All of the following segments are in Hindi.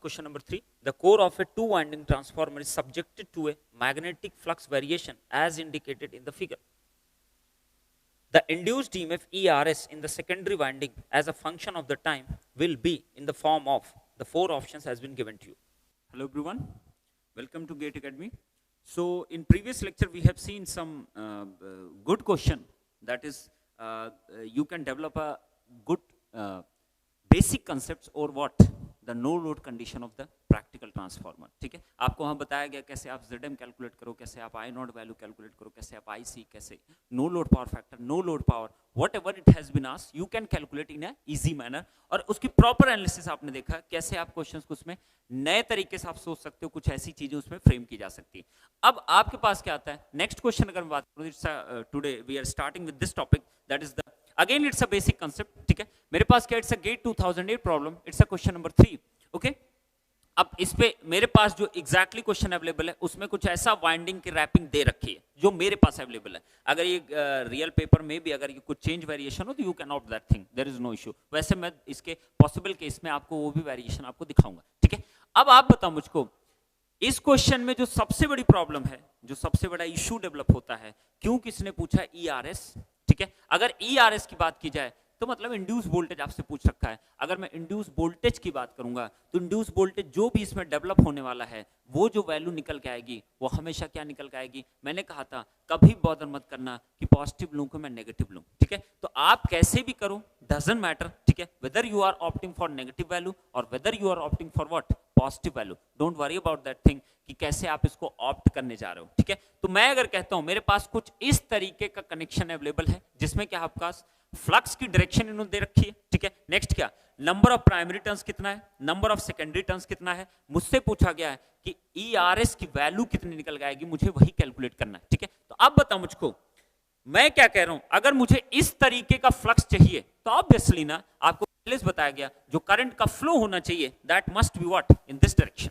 Question number 3. The core of a two-winding transformer is subjected to a magnetic flux variation as indicated in the figure. The induced EMF ERS in the secondary winding as a function of the time will be in the form of the four options has been given to you. Hello everyone, welcome to Gate Academy. So in previous lecture we have seen some good question, that is you can develop a good basic concepts or what the no load condition of the practical transformer. ठीक है, आपको वहाँ बताया गया कैसे आप ZM कैलकुलेट करो, कैसे आप I नॉट वैल्यू कैलकुलेट करो, कैसे आप IC, कैसे no load power factor, no load power, whatever it has been asked you can calculate in a easy manner. और उसकी प्रॉपर एनालिसिस आपने देखा कैसे आप क्वेश्चंस को उसमें नए तरीके से आप सोच सकते हो, कुछ ऐसी चीजें उसमें फ्रेम की जा सकती है. अब आपके पास क्या आता है नेक्स्ट क्वेश्चन अगर मैं बात करूँ, today we are starting with this topic, that is the again it's a basic concept. ठीक है, मेरे पास क्या, it's a GATE 2008 problem, it's a question number 3. Okay, अब इस पे मेरे पास जो एग्जैक्टली क्वेश्चन अवेलेबल है उसमें कुछ ऐसा वाइंडिंग की रैपिंग दे रखी है जो मेरे पास अवेलेबल है. अगर ये रियल पेपर में भी अगर ये कुछ चेंज वेरिएशन हो तो you can not that thing, there is no issue. वैसे मैं इसके पॉसिबल केस में आपको वो भी वेरिएशन आपको दिखाऊंगा. ठीक है, अब आप बताओ मुझको इस क्वेश्चन में जो सबसे बड़ी प्रॉब्लम है, जो सबसे बड़ा इशू डेवलप होता है, क्यों किसने पूछा ERS. ठीक है, अगर ERS की बात की जाए तो मतलब इंड्यूस वोल्टेज आपसे पूछ रखा है. अगर मैं इंड्यूस वोल्टेज की बात करूंगा तो इंड्यूस वोल्टेज जो भी इसमें डेवलप होने वाला है वो जो वैल्यू निकल के आएगी वो हमेशा क्या निकल के आएगी. मैंने कहा था कभी बॉदर मत करना कि पॉजिटिव लूं कि मैं नेगेटिव लूं. ठीक है, तो आप कैसे भी करो डजंट मैटर. ठीक है, whether you are opting for negative value और whether you are opting for what positive value, don't worry about that thing कि कैसे आप इसको ऑप्ट करने जा रहे हो. ठीक है, तो मैं अगर कहता हूं मेरे पास कुछ इस तरीके का कनेक्शन अवेलेबल है जिसमें क्या आपके पास फ्लक्स की डायरेक्शन इन्होंने दे रखी है. ठीक है, नेक्स्ट क्या, नंबर ऑफ प्राइमरी टर्न्स कितना है, नंबर ऑफ सेकेंडरी टर्न्स कितना है. मुझसे पूछा गया है कि ERS की वैल्यू कितनी निकल आएगी, मुझे वही कैलकुलेट करना है. ठीक है, तो अब बताओ मुझको मैं क्या कह रहा हूं, अगर मुझे इस तरीके का फ्लक्स चाहिए तो ऑब्वियसली ना आपको पहले से बताया गया जो करंट का फ्लो होना चाहिए that must be what in this direction.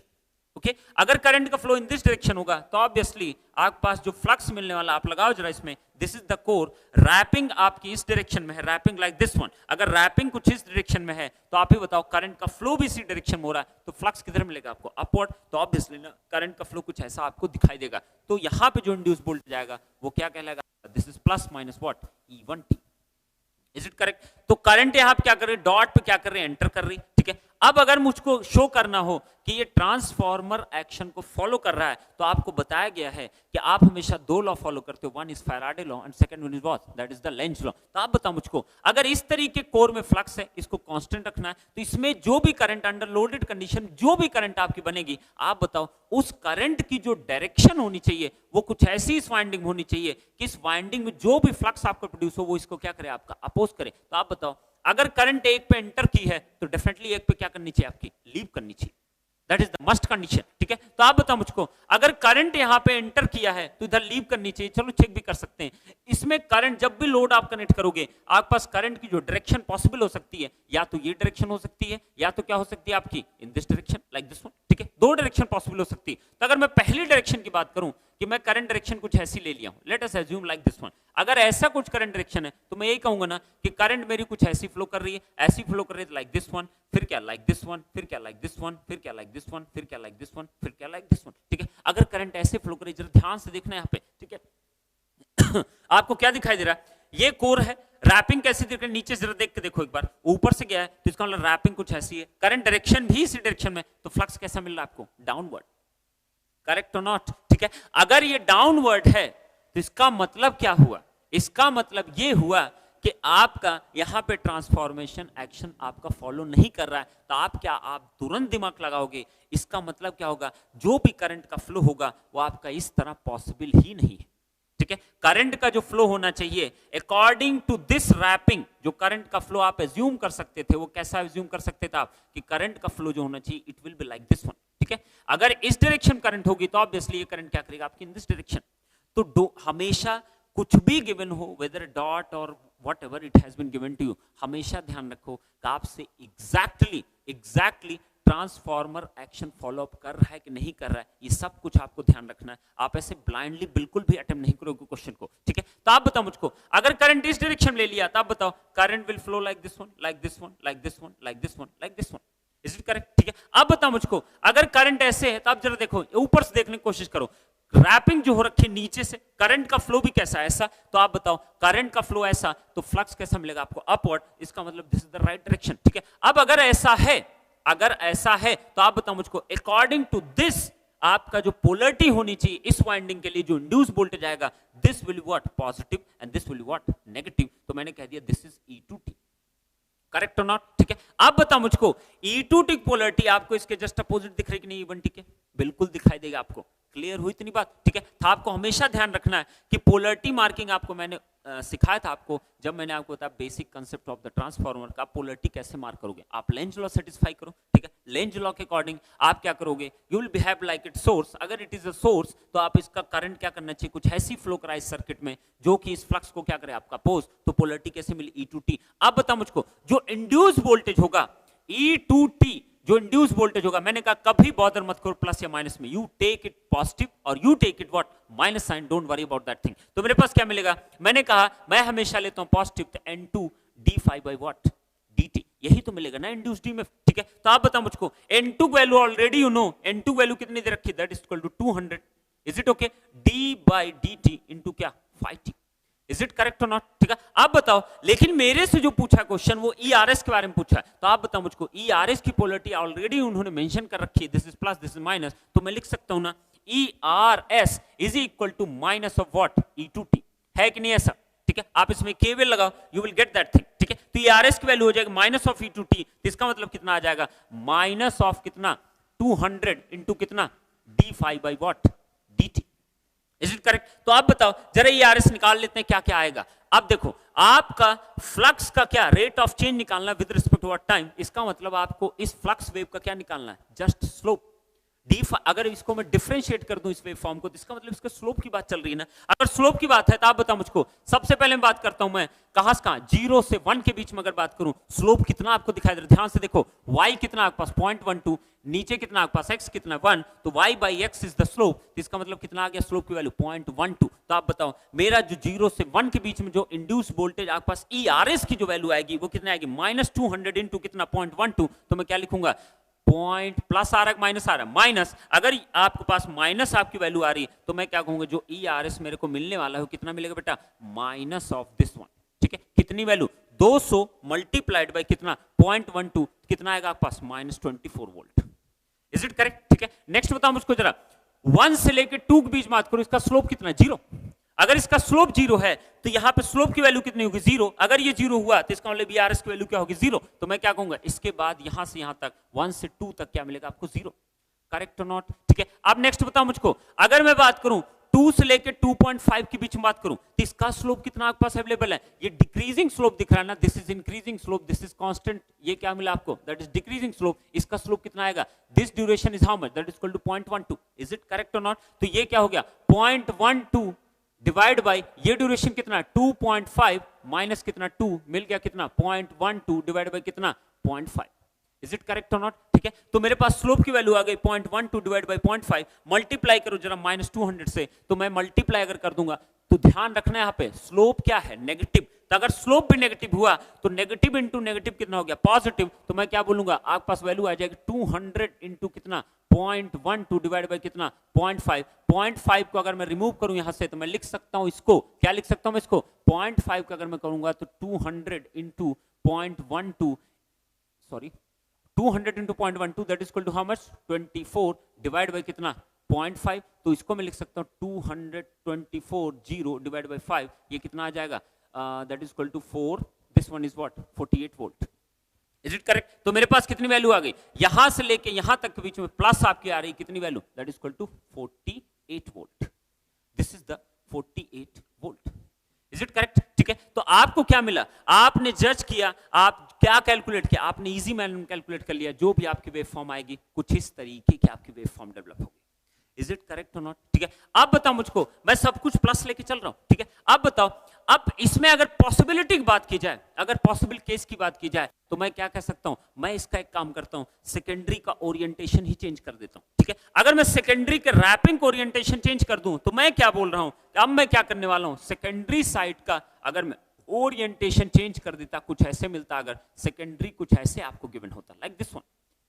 Okay, अगर करंट का फ्लो इन दिस डायरेक्शन होगा तो ऑब्वियसली आपके पास जो फ्लक्स मिलने वाला, आप लगाओ जरा इसमें, this is the core, wrapping आपकी इस डायरेक्शन में है, रैपिंग लाइक दिस वन. अगर रैपिंग कुछ इस डायरेक्शन में है तो आप ही बताओ करंट का फ्लो भी इसी डायरेक्शन में हो रहा है तो फ्लक्स किधर मिलेगा आपको, अपवर्ड. तो ऑब्वियसली ना करंट का फ्लो कुछ ऐसा आपको दिखाई देगा. तो यहां पे जो इंड्यूस वोल्टेज जाएगा वो क्या कहलाएगा, this is plus minus what E1T. Is it correct. तो करंट यहां पे क्या कर रही है, डॉट पे क्या कर रही है, एंटर कर रही. ठीक है, अब अगर मुझको शो करना हो कि ये ट्रांसफॉर्मर एक्शन को फॉलो कर रहा है तो आपको बताया गया है कि आप हमेशा दो लॉ फॉलो करते हो, one is Faraday law and second one is what, that is the Lenz law. तो आप बताओ मुझको अगर इस तरीके कोर में फ्लक्स है, इसको कांस्टेंट रखना है तो इसमें जो भी करंट अंडर लोडेड कंडीशन जो भी करंट आपकी बनेगी, आप बताओ उस करंट की जो डायरेक्शन होनी चाहिए वो कुछ ऐसी इस वाइंडिंग होनी चाहिए कि इस वाइंडिंग में जो भी फ्लक्स आपका प्रोड्यूस हो वो इसको क्या करे, आपका अपोज करे. तो आप बताओ अगर करंट एक पे एंटर की है तो डेफिनेटली एक पे क्या करनी चाहिए, आपकी लीव करनी चाहिए. That is the must condition. ठीक है, तो आप बताओ मुझको अगर करंट यहां पे एंटर किया है तो इधर लीव करनी चाहिए. चलो चेक भी कर सकते हैं, इसमें करंट जब भी लोड आप कनेक्ट करोगे आपके पास करंट की जो डायरेक्शन पॉसिबल हो सकती है या तो ये डायरेक्शन हो सकती है या तो क्या हो सकती है आपकी in this direction like this one. ठीक है, दो डायरेक्शन पॉसिबल हो सकती है. तो अगर मैं पहली डायरेक्शन की बात करूं कि मैं करंट डायरेक्शन कुछ ऐसी ले लिया हूं, let us assume like this one. अगर ऐसा कुछ करंट डायरेक्शन है तो मैं यही कहूंगा ना कि करंट मेरी कुछ ऐसी फ्लो कर रही है, ऐसी फ्लो कर रही है लाइक दिस वन, फिर क्या लाइक दिस वन, फिर क्या लाइक दिस वन, फिर क्या लाइक दिस वन, फिर क्या लाइक दिस वन, फिर क्या लाइक दिस वन. ठीक है, अगर करंट ऐसे फ्लो कर रही है, जरा ध्यान से देखना यहाँ पे. ठीक है, आपको क्या दिखाई दे रहा है, ये कोर है, रैपिंग कैसी दिख रही है, नीचे जरा देख के देखो एक बार, ऊपर से गया है तो इसका मतलब रैपिंग कुछ ऐसी है, करंट डायरेक्शन भी इसी डायरेक्शन में, तो फ्लक्स कैसा मिल रहा है आपको, डाउनवर्ड. Correct or not. ठीक है, अगर ये डाउनवर्ड है तो इसका मतलब क्या हुआ, इसका मतलब ये हुआ कि आपका यहां पे ट्रांसफॉर्मेशन एक्शन आपका फॉलो नहीं कर रहा है. तो आप क्या, आप तुरंत दिमाग लगाओगे, इसका मतलब क्या होगा, जो भी करंट का फ्लो होगा वो आपका इस तरह पॉसिबल ही नहीं है. ठीक है, करंट का जो फ्लो होना चाहिए अकॉर्डिंग टू दिस रैपिंग, जो करंट का फ्लो आप एज्यूम कर सकते थे वो कैसा एज्यूम कर सकते थे आप कि करंट का फ्लो जो होना चाहिए it will be like this one. ठीक है, अगर इस डायरेक्शन करंट होगी तो ऑब्वियसली ये करंट क्या करेगा आपकी इन दिस डायरेक्शन. तो हमेशा कुछ भी गिवन हो, whether that or whatever it has been given to you, हमेशा ध्यान रखो कि आपसे exactly transformer action follow up कर रहा है कि नहीं कर रहा है, ये सब कुछ आपको ध्यान रखना है. आप ऐसे ब्लाइंडली बिल्कुल भी अटेम्प्ट नहीं करोगे क्वेश्चन को. ठीक है, तो आप बताओ मुझको अगर करंट इस डायरेक्शन ले लिया तो आप बताओ current will flow like this one, like this one, like this one, like this one, like this one. Is it correct? ठीक है, अब बताओ मुझको, अगर करंट ऐसे है तो आप जरा देखो, ऊपर से देखने की कोशिश करो, रैपिंग जो हो रखी है नीचे से, करंट का फ्लो भी कैसा है, ऐसा, तो आप बताओ करंट का फ्लो ऐसा, तो फ्लक्स कैसा मिलेगा आपको? अपवर्ड, इसका मतलब this is the right direction. ठीक है, अब अगर ऐसा है, अगर ऐसा है तो आप बताओ मुझको, अकॉर्डिंग टू दिस आपका जो पोलरिटी होनी चाहिए इस वाइंडिंग के लिए, जो इंड्यूस वोल्टेज आएगा, this will what? Positive, and this will what? Negative. तो मैंने कह दिया this is E2T, correct or not? ठीक है, आप बताओ मुझको, E2T पोलरिटी आपको इसके जस्ट अपोजिट दिख रही कि नहीं E1T के? बिल्कुल दिखाई देगा आपको। क्लियर हुई इतनी बात? ठीक है, तो आपको हमेशा ध्यान रखना है कि पोलरिटी मार्किंग आपको मैंने सिखाया था आपको, जब मैंने आपको बताया basic concept of the transformer का, पोलरिटी कैसे मार्क करोगे। आप लेंज लॉ सेटिस्फाई करो, ठीक है, लेंज लॉ के अकॉर्डिंग आप क्या करोगे, you will behave like it source. अगर इट इज अ सोर्स तो आप इसका करंट क्या करना चाहिए, कुछ ऐसी फ्लो कराए इस सर्किट में जो कि इस फ्लक्स को क्या करे, आपका अपोज। तो पोलरिटी कैसे मिली? E2T। अब बता मुझको, जो इंड्यूस वोल्टेज होगा E2T, जो इंड्यूस वोल्टेज होगा, मैंने कहा कभी बॉदर मत करो प्लस या माइनस में, यू टेक इट पॉजिटिव और you take it what? Minus sign, don't worry about that thing. तो मेरे पास क्या मिलेगा, मैंने कहा मैं हमेशा लेता हूं पॉजिटिव, तो N2 d5 by what? dt, यही तो मिलेगा ना इंड्यूस डी में। ठीक है, तो आप बताओ मुझको, N2 value already you know, N2 value कितनी दे रखी है, that is equal to 200, is it okay? d by dt into क्या? 5t, is it correct or not? ठीक है, आप बताओ, लेकिन मेरे से जो पूछा क्वेश्चन वो ERS के बारे में पूछा है, तो आप बताओ मुझको, ERS की पोलरिटी ऑलरेडी उन्होंने मेंशन कर रखी है, this is plus, this is minus, तो मैं लिख सकता हूं ना ERS is equal to minus of what? E2T, है कि नहीं ऐसा? ठीक है, आप इसमें केवीएल लगाओ, you will get that thing. ठीक है, तो ERS की वैल्यू हो जाएगी माइनस ऑफ E2T, तो इसका मतलब कितना आ जाएगा, माइनस ऑफ कितना? 200 इंटू कितना? d5 by what? dt, is it correct? तो आप बताओ जरा ERS निकाल लेते हैं, क्या क्या आएगा। अब देखो, आपका फ्लक्स का क्या रेट ऑफ चेंज निकालना विद रिस्पेक्ट टू टाइम, इसका मतलब आपको इस फ्लक्स वेव का क्या निकालना है? Just slope. अगर इसको मैं डिफरेंशिएट कर दूं इस वेव फॉर्म को, तो इसका मतलब इसका स्लोप की बात चल रही है ना। अगर स्लोप की बात है तो आप बताओ मुझको, सबसे पहले मैं बात करता हूं, मैं कहां से कहां, 0 से 1 के बीच में अगर बात करूं, स्लोप कितना आपको दिखाई दे रहा है? ध्यान से देखो, y कितना आपके पास 0.12, नीचे कितना आपके पास x कितना 1, तो y by x is the slope, तो इसका मतलब कितना आ गया स्लोप की वैल्यू? 0.12। तो आप बताओ मेरा जो 0 से 1 के बीच में जो इंड्यूस वोल्टेज आपके पास ERS की जो वैल्यू आएगी वो कितना आएगी? -200 इंटू कितना? 0.12। तो मैं क्या लिखूंगा, पॉइंट प्लस आ रहा है माइनस आ रहा है? माइनस। अगर आपके पास माइनस आपकी वैल्यू आ रही है तो मैं क्या कहूंगा, जो ERS मेरे को मिलने वाला है कितना मिलेगा बेटा? Minus of this one. ठीक है, कितनी वैल्यू? 200 मल्टीप्लाइड बाय कितना? 0.12, कितना आएगा आपके पास? -24 वोल्ट। Is it correct? ठीक है, नेक्स्ट बताओ मुझको जरा, 1 से लेकर 2 के बीच बात करो, इसका स्लोप कितना है? 0। अगर इसका स्लोप 0 है तो यहां पे स्लोप की वैल्यू कितनी होगी? 0। अगर ये 0 हुआ तो इसका मतलब ERS की वैल्यू क्या होगी? 0। तो मैं क्या कहूंगा, इसके बाद यहां से यहां तक 1 से 2 तक क्या मिलेगा आपको? 0। Correct or not? ठीक है, अब नेक्स्ट बताओ मुझको, अगर मैं बात करूं 2 से लेकर 2.5 के बीच में बात करूं तो इसका स्लोप कितना आपके पास अवेलेबल है? ये डिक्रीजिंग स्लोप दिख रहा है ना, this is increasing slope, this is constant, ये क्या मिला आपको? That is decreasing slope. इसका स्लोप कितना आएगा? This duration is how much? That is equal to 0.12। Is it correct or not? तो ये क्या हो गया, 0.12 डिवाइड बाय ये ड्यूरेशन कितना? 2.5 माइनस कितना? 2 मिल गया कितना? 0.12 डिवाइड बाय कितना? 0.5। Is it correct or not? ठीक है, तो मेरे पास स्लोप की वैल्यू आ गई 0.12 डिवाइड बाय 0.5, मल्टीप्लाई करो जरा -200 से, तो मैं मल्टीप्लाई अगर कर दूंगा तो ध्यान रखना यहां पे स्लोप क्या है? नेगेटिव। तो अगर स्लोप भी नेगेटिव हुआ तो नेगेटिव इंटू नेगेटिव कितना हो गया? पॉजिटिव। तो मैं क्या बोलूंगा, आपके पास वैल्यू आ जाएगी 200 इंटू कितना? 0.12 डिवाइड बाय कितना? 0.5। 0.5 को अगर मैं रिमूव करूं यहां से तो मैं लिख सकता हूं इसको, क्या लिख सकता हूं मैं इसको? 0.5 का अगर मैं करूंगा तो 200 into 0.12, sorry 200 into 0.12 that is equal to how much? 24 divide by कितना? 0.5। तो इसको मैं लिख सकता हूं 224 डिवाइड बाय 5, ये कितना आ जाएगा? That is equal to 4, this one is what? 48 volt. Is it correct? तो मेरे पास कितनी वैल्यू आ गई? यहां से लेके यहां तक के बीच में प्लस आपकी आ रही कितनी value? That is equal to 48 volt. This is the 48 volt. Is it correct? ठीक है, तो आपको क्या मिला? आपने जज किया, आप क्या कैलकुलेट किया? आपने इजी मैनर में कैलकुलेट कर लिया, जो भी आपकी वेव फॉर्म आएगी कुछ इस तरीके की आपकी वेव फॉर्म डेवलप होगी। Is it correct or not? ठीक है, अब बताओ मुझको, मैं सब कुछ प्लस लेके चल रहा हूं, ठीक है, अब बताओ, अब इसमें अगर पॉसिबिलिटी की बात की जाए, अगर पॉसिबल केस की बात की जाए तो मैं क्या कह सकता हूं, मैं इसका एक काम करता हूं, सेकेंडरी का ओरिएंटेशन ही चेंज कर देता हूं। ठीक है, अगर मैं सेकेंडरी के रैपिंग का ओरिएंटेशन चेंज कर दूं तो मैं क्या बोल रहा हूं, अब मैं क्या करने वाला हूं, सेकेंडरी साइड का अगर मैं ओरिएंटेशन चेंज कर देता, कुछ ऐसे मिलता, अगर सेकेंडरी कुछ ऐसे आपको गिवन होता, लाइक दिस वन,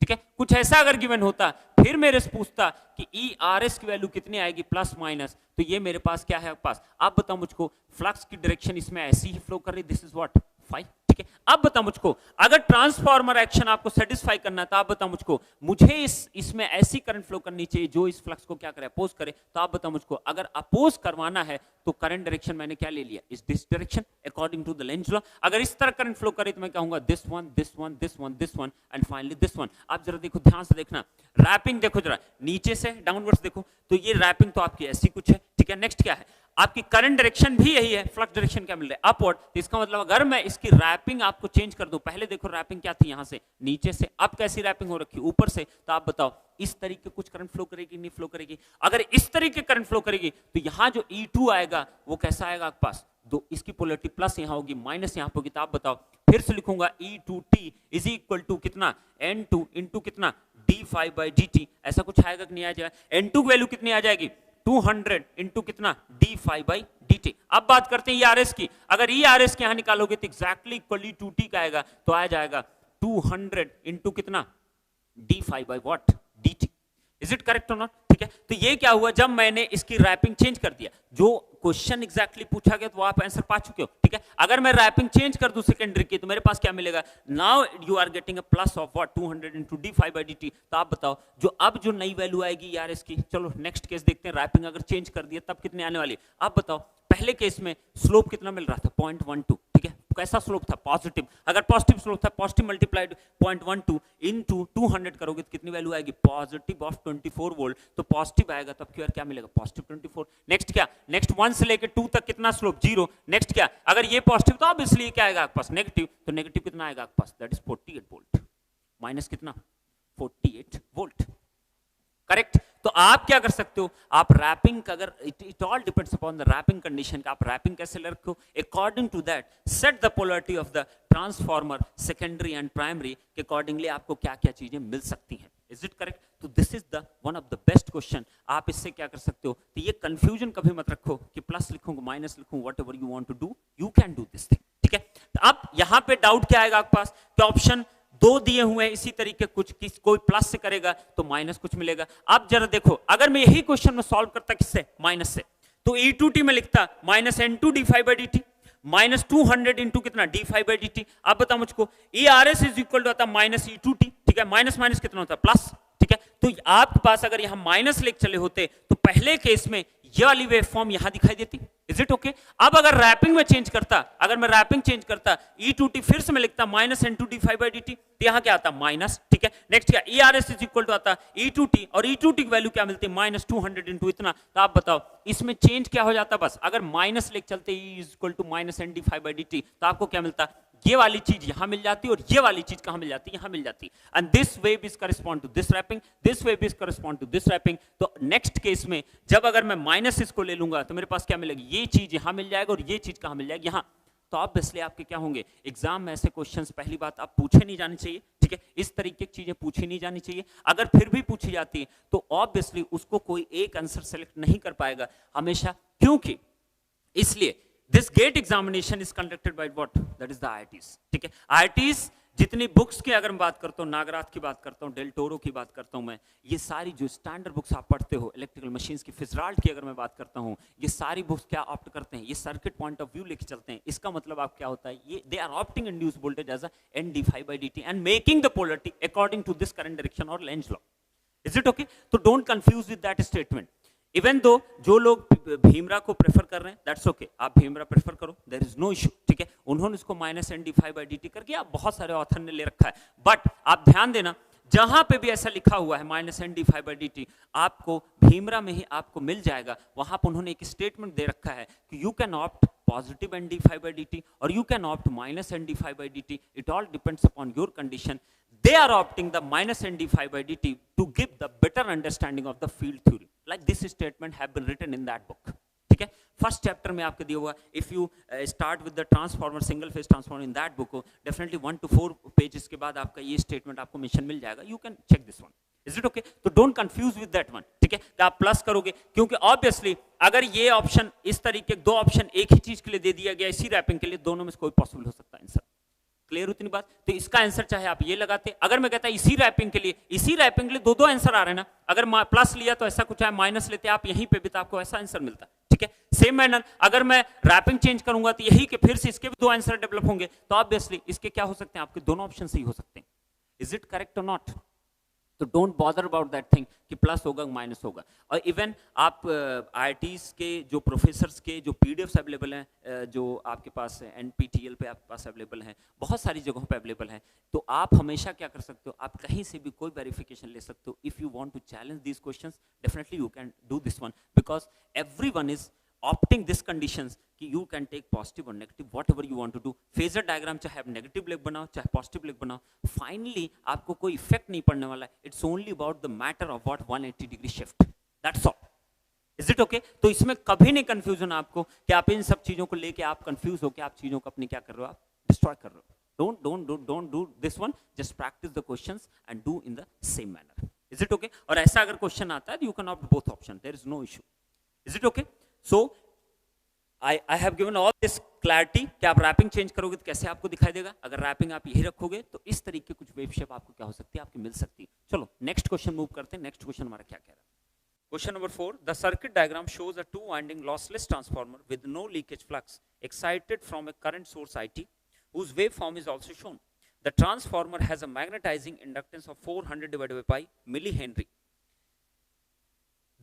ठीक है, कुछ ऐसा अगर गिवन होता, फिर मेरे से पूछता कि ई आर एस की वैल्यू कितनी आएगी प्लस माइनस, तो ये मेरे पास क्या है पास। आप बताओ मुझको, फ्लक्स की डायरेक्शन इसमें ऐसी ही फ्लो कर रही, दिस इज व्हाट 5, ठीक है। अब बताओ मुझको, अगर ट्रांसफार्मर एक्शन आपको सेटिस्फाई करना है तो आप बताओ मुझको, मुझे इसमें ऐसी करंट फ्लो करनी चाहिए जो इस फ्लक्स को क्या करे, अपोज करे। तो आप बताओ मुझको, अगर अपोज करवाना है तो करंट डायरेक्शन मैंने क्या ले लिया, इस this direction according to the Lenz law. अगर इस तरह करंट फ्लो करे तो मैं कहूंगा this one this one this one this one and finally this one. आप जरा देखो, ध्यान से देखना, रैपिंग देखो जरा, नीचे से डाउनवर्ड्स देखो, तो ये रैपिंग तो आपकी ऐसी कुछ है, ठीक है। नेक्स्ट क्या है, आपकी करंट डायरेक्शन भी यही है, फ्लक्स डायरेक्शन क्या मिल रहा है, अपवर्ड। तो इसका मतलब अगर मैं इसकी रैपिंग आपको चेंज कर दूं, पहले देखो रैपिंग क्या थी, यहां से नीचे से, अब कैसी रैपिंग हो रखी, ऊपर से। तो आप बताओ इस तरीके कुछ करंट फ्लो करेगी, नहीं फ्लो करेगी। अगर इस तरीके करंट फ्लो करेगी तो यहां जो E2 आएगा वो कैसा आएगा आपके पास, दो इसकी पोलरिटी प्लस यहां होगी, माइनस यहां होगी। तो आप बताओ, फिर से लिखूंगा E2T इज इक्वल टू कितना, N2 इंटू कितना d5/dt। ऐसा कुछ आएगा कि नहीं आ जाएगा, N2 की वैल्यू कितनी आ जाएगी 200 इंटू कितना d5/dt। अब बात करते हैं ERS की, अगर ERS के यहां निकालोगे तो एग्जैक्टली इक्वली 2t का आएगा, तो आ जाएगा 200 इंटू कितना d5/dt। Is it correct or not, ठीक है। तो ये क्या हुआ, जब मैंने इसकी रैपिंग चेंज कर दिया, जो क्वेश्चन एग्जैक्टली पूछा गया तो आप आंसर पा चुके हो, ठीक है। अगर मैं रैपिंग चेंज कर दूं सेकेंडरी की, तो मेरे पास क्या मिलेगा, now you are getting a plus of what 200 into d5/dt। तो आप बताओ, जो अब जो नई वैल्यू आएगी यार इसकी, चलो नेक्स्ट केस देखते हैं, रैपिंग अगर चेंज कर दिया तब कितने आने वाली। आप बताओ, पहले केस में स्लोप कितना मिल रहा था 0.12, ठीक है। कैसा स्लोप था, पॉजिटिव। अगर पॉजिटिव स्लोप था, पॉजिटिव मल्टीप्लाइड 0.12 इनटू 200 करोगे तो कितनी वैल्यू आएगी, पॉजिटिव ऑफ 24 वोल्ट। तो पॉजिटिव आएगा तब क्यों क्या मिलेगा, पॉजिटिव 24। नेक्स्ट क्या, नेक्स्ट 1 से लेके 2 तक कितना स्लोप 0। नेक्स्ट क्या, अगर ये पॉजिटिव तो ऑब्वियसली क्या आएगा आपके पास नेगेटिव, तो नेगेटिव कितना आएगा आपके पास, दैट इज 48 वोल्ट, माइनस कितना 48 वोल्ट, करेक्ट। तो आप क्या कर सकते हो, आप रैपिंग का, अगर it all depends upon the wrapping condition का, आप रैपिंग कैसे ले रखो, according to that set the polarity of the transformer secondary and primary के अकॉर्डिंगली आपको क्या क्या चीजें मिल सकती हैं। Is it correct. तो this is the one of the best question. आप इससे क्या कर सकते हो, तो ये कंफ्यूजन कभी मत रखो कि प्लस लिखूंगा माइनस लिखूं, whatever you want to do you can do this thing, ठीक है। तो अब यहां पे डाउट क्या आएगा आपके पास, कि ऑप्शन दो दिए हुए हैं इसी तरीके, कुछ कोई प्लस से करेगा तो माइनस कुछ मिलेगा। अब जरा देखो, अगर मैं यही क्वेश्चन में सॉल्व करता किससे, माइनस से, तो E2t में लिखता minus N2 d5/dt minus 200 into कितना d5/dt। अब बताओ मुझको, ERS इज इक्वल टू आता माइनस E2t, ठीक है। माइनस माइनस कितना होता है प्लस, ठीक है। तो आपके पास अगर यहां माइनस लेके चले होते तो पहले केस में ये वाली वेव फॉर्म यहां दिखाई देती। Is it okay. अब अगर रैपिंग में चेंज करता, अगर मैं रैपिंग चेंज करता, E2t फिर से मैं लिखता माइनस N2 d5/dt, तो यहां क्या आता माइनस, ठीक है। नेक्स्ट क्या, ERS इज इक्वल टू आता E2t, और E2t की वैल्यू क्या मिलती है माइनस 200 इंटू इतना। तो आप बताओ इसमें चेंज क्या हो जाता, बस अगर माइनस लेके चलते E is equal to minus N d5/dt, तो आपको क्या मिलता, ये वाली चीज यहां मिल जाती और ये वाली चीज कहां मिल जाती, यहां मिल जाती। And this wave is correspond to this wrapping, this wave is correspond to this wrapping. तो नेक्स्ट केस में जब अगर मैं माइनस इसको ले लूंगा तो मेरे पास क्या मिलेगी, ये चीज यहां मिल जाएगा और ये चीज कहां मिल जाएगी, यहां। तो ऑब्वियसली आपके क्या होंगे, एग्जाम में ऐसे क्वेश्चंस पहली बात आप पूछे नहीं जाने चाहिए, ठीक है। इस तरीके की चीजें पूछी नहीं जानी चाहिए। अगर फिर भी पूछी जाती है तो ऑब्वियसली उसको कोई एक आंसर सेलेक्ट नहीं कर पाएगा हमेशा, क्योंकि इसलिए this gate examination is conducted by what, that is the IITs, ठीक है। IITs जितनी बुक्स की अगर मैं बात करता हूँ, नागराथ की बात करता हूँ, डेल टोरो की बात करता हूँ मैं, ये सारी जो स्टैंडर्ड बुक्स आप पढ़ते हो, इलेक्ट्रिकल मशीन्स की, फिजराल्ट की अगर मैं बात करता हूँ, ये सारी बुक्स क्या ऑप्ट करते हैं, ये सर्किट पॉइंट ऑफ व्यू लेके चलते हैं। इसका मतलब आप क्या होता है, ये they are opting induce voltage as a N d5/dt and making the polarity according to this current direction और Lenz law. Is it okay. तो don't confuse with that statement. Even though जो लोग भीमरा को प्रेफर कर रहे हैं, दैट्स ओके, आप भीमरा प्रेफर करो, देयर इज नो इशू, ठीक है। उन्होंने इसको माइनस N d5/dt करके आप बहुत सारे ऑथर ने ले रखा है, बट आप ध्यान देना जहां पे भी ऐसा लिखा हुआ है माइनस N d5/dt, आपको भीमरा में ही आपको मिल जाएगा। वहां पर उन्होंने एक स्टेटमेंट दे रखा है कि you can opt positive N d5/dt और you can opt minus N d5/dt, it all depends upon your condition. They are opting the minus N d5/dt to give the better understanding of the field theory. Like this statement have been written in that book. ठीक है, फर्स्ट चैप्टर में आपके दिया हुआ, if you start with the transformer, single phase transformer in that book, definitely 1 to 4 pages के बाद आपका ये स्टेटमेंट आपको मेंशन मिल जाएगा। You can check this one. Is it okay. तो don't confuse with that one, ठीक है। तो आप प्लस करोगे, क्योंकि ऑब्वियसली अगर ये ऑप्शन इस तरीके दो ऑप्शन एक ही चीज के लिए दे दिया गया इसी रैपिंग के लिए, दोनों में से कोई पॉसिबल हो सकता है आंसर। क्लियर उतनी बात? तो इसका आंसर चाहे आप ये लगाते, अगर मैं कहता इसी रैपिंग के लिए दो दो आंसर आ रहे हैं ना, अगर प्लस लिया तो ऐसा कुछ है, माइनस लेते आप यहीं पे भी तो आपको ऐसा आंसर मिलता, ठीक है। सेम मैनर अगर मैं रैपिंग चेंज करूंगा तो यही के फिर से इसके भी दो आंसर डेवलप होंगे, तो ऑब्वियसली इसके क्या हो सकते हैं, आपके दोनों ऑप्शन सही हो सकते हैं। Is it correct or not? तो don't bother about that thing कि प्लस होगा माइनस होगा। और इवन आप IITs के जो प्रोफेसर्स के जो PDFs अवेलेबल हैं, जो आपके पास NPTEL पे आपके पास अवेलेबल हैं, बहुत सारी जगहों पे अवेलेबल हैं, तो आप हमेशा क्या कर सकते हो, आप कहीं से भी कोई वेरिफिकेशन ले सकते हो। If you want to challenge these questions, definitely you can do this one, because everyone is opting this conditions कि you can take positive or negative whatever you want to do। Phasor diagram चाहे आप नेगेटिव लेग बनाओ चाहे पॉजिटिव लेग बनाओ, फाइनली आपको कोई इफेक्ट नहीं पड़ने वाला है। It's only about the matter of what 180 degree shift, that's all. Is it okay? तो इसमें कभी नहीं कंफ्यूजन आपको कि आप इन सब चीजों को लेके आप कंफ्यूज हो कि आप चीजों को अपनी क्या कर रहे हो, आप डिस्ट्रॉय कर रहे हो। don't do this one, just practice the questions and do in the same manner। is it okay? और ऐसा अगर क्वेश्चन आता है, you can opt both option, there is no issue। is it okay? So I have given all this clarity कि आप रैपिंग चेंज करोगे तो कैसे आपको दिखाई देगा। अगर रैपिंग आप यही रखोगे तो इस तरीके की कुछ वेव शेप आपको क्या हो सकती है, आपकी मिल सकती है। चलो नेक्स्ट क्वेश्चन मूव करते हैं। नेक्स्ट क्वेश्चन हमारा क्या कह रहा है? Question number 4, the circuit diagram shows a 2 winding lossless transformer with no leakage flux excited from a current source IT whose waveform is also shown। The transformer has a magnetizing inductance of 400 divided by pi millihenry।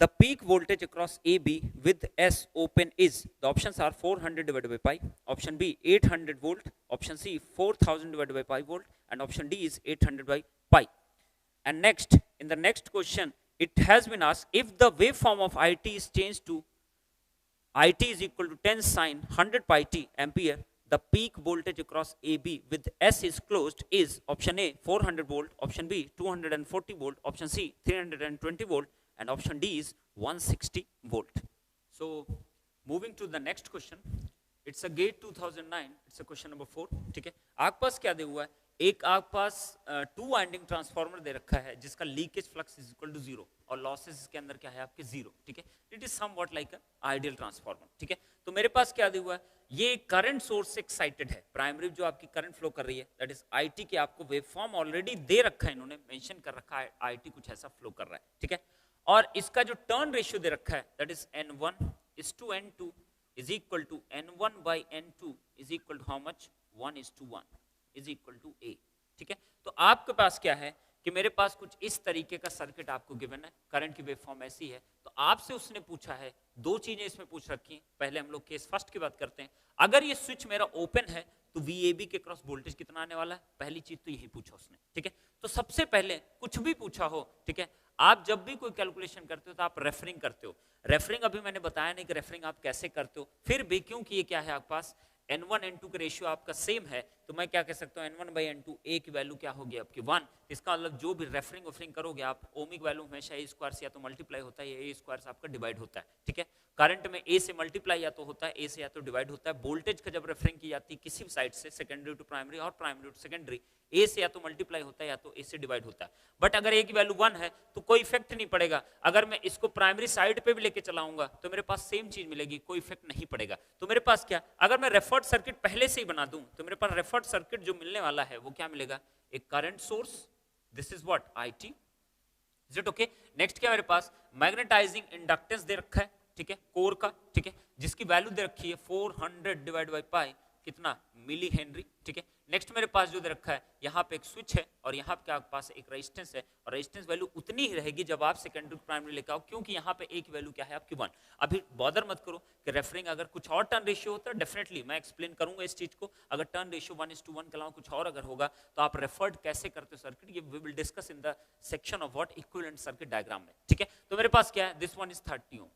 The peak voltage across AB with S open is, the options are 400 divided by pi, option B 800 volt, option C 4000 divided by pi volt, and option D is 800 by pi। And next, in the next question, it has been asked, if the waveform of IT is changed to IT is equal to 10 sine 100 pi t ampere, the peak voltage across AB with S is closed is, option A 400 volt, option B 240 volt, option C 320 volt, and option D is 160 volt। So moving to the next question, it's a GATE 2009, it's a question number 4, ठीक है। आपके पास क्या दे हुआ है, एक आपके पास 2 वाइंडिंग ट्रांसफार्मर दे रखा है जिसका leakage flux is equal to 0 और लॉसेस के अंदर क्या है आपके 0, ठीक है। It is somewhat like a ideal transformer, ठीक है। तो मेरे पास क्या दे हुआ है, ये करंट सोर्स से एक्साइटेड है, प्राइमरी जो आपकी करंट फ्लो कर रही है, दैट इज IT की आपको वेवफॉर्म ऑलरेडी दे रखा है, इन्होंने मेंशन कर रखा है IT कुछ ऐसा फ्लो कर रहा है, ठीक है। और इसका जो टर्न रेशियो दे रखा है, that is N1:N2 is equal to N1/N2 is equal to how much, 1:1 is equal to A, ठीक है। तो आपके पास क्या है कि मेरे पास कुछ इस तरीके का सर्किट आपको गिवन है, करंट की वेवफॉर्म ऐसी है, तो आपसे उसने पूछा है, दो चीजें इसमें पूछ रखी हैं। पहले हम लोग केस फर्स्ट की बात करते हैं, अगर ये स्विच मेरा ओपन है तो VAB के क्रॉस वोल्टेज कितना आने वाला है, पहली चीज तो यही पूछा उसने, ठीक है। तो सबसे पहले कुछ भी पूछा हो, ठीक है, आप जब भी कोई कैलकुलेशन करते हो तो आप रेफरिंग करते हो। रेफरिंग अभी मैंने बताया नहीं कि रेफरिंग आप कैसे करते हो, फिर भी क्योंकि ये क्या है आपके पास N1 N2 का रेशियो आपका सेम है, तो मैं क्या कह सकता हूँ N1/N2 A की वैल्यू क्या होगी आपकी 1। इसका मतलब जो भी रेफरिंग वेफरिंग करोगे आप, ओमिक वैल्यू हमेशा A स्क्वायर से या तो मल्टीप्लाई होता है या A स्क्वायर से आपका डिवाइड होता है, ठीक है। करंट में A से मल्टीप्लाई या तो होता है, A से या तो डिवाइड होता है। वोल्टेज का जब रेफरिंग की जाती है किसी भी साइड से, सेकेंडरी टू प्राइमरी और प्राइमरी टू सेकेंडरी, A से या तो मल्टीप्लाई होता है या तो A से डिवाइड होता है। बट अगर A की वैल्यू 1 है तो कोई इफेक्ट नहीं पड़ेगा। अगर मैं इसको प्राइमरी साइड पे भी लेके चलाऊंगा तो मेरे पास सेम चीज मिलेगी, कोई इफेक्ट नहीं पड़ेगा। तो मेरे पास क्या, अगर मैं रेफर्ड सर्किट पहले से ही बना दूं तो मेरे पास रेफर्ड सर्किट जो मिलने वाला है वो क्या मिलेगा, एक current source, this is what IT, is it okay. Next क्या मेरे पास मैग्नेटाइजिंग इंडक्टेंस दे रखा है, ठीक है, कोर का, ठीक है, जिसकी वैल्यू दे रखी है 400 डिवाइड बाई पाई कितना, मिली हेनरी, ठीक है। नेक्स्ट मेरे पास जो दे रखा है, यहाँ पे एक स्विच है और यहाँ पे आपके पास एक रेजिस्टेंस है, और रेजिस्टेंस वैल्यू उतनी ही रहेगी जब आप सेकेंडरी प्राइमरी लेकर आओ, क्योंकि यहाँ पे एक वैल्यू क्या है आपकी 1। अभी बॉदर मत करो कि रेफरिंग अगर कुछ और टर्न रेशियो होता है, डेफिनेटली मैं एक्सप्लेन करूंगा इस चीज को। अगर टर्न रेशियो 1:1 के अलावा कुछ और अगर होगा तो आप रेफर्ड कैसे करते हो सर्किट, ये we will discuss in the section of what equivalent circuit diagram में, ठीक है। तो मेरे पास क्या है, this one is 30 ohm,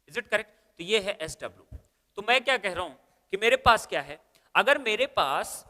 is it correct. तो ये है SW। तो मैं क्या कह रहा हूं कि मेरे पास क्या है, अगर मेरे पास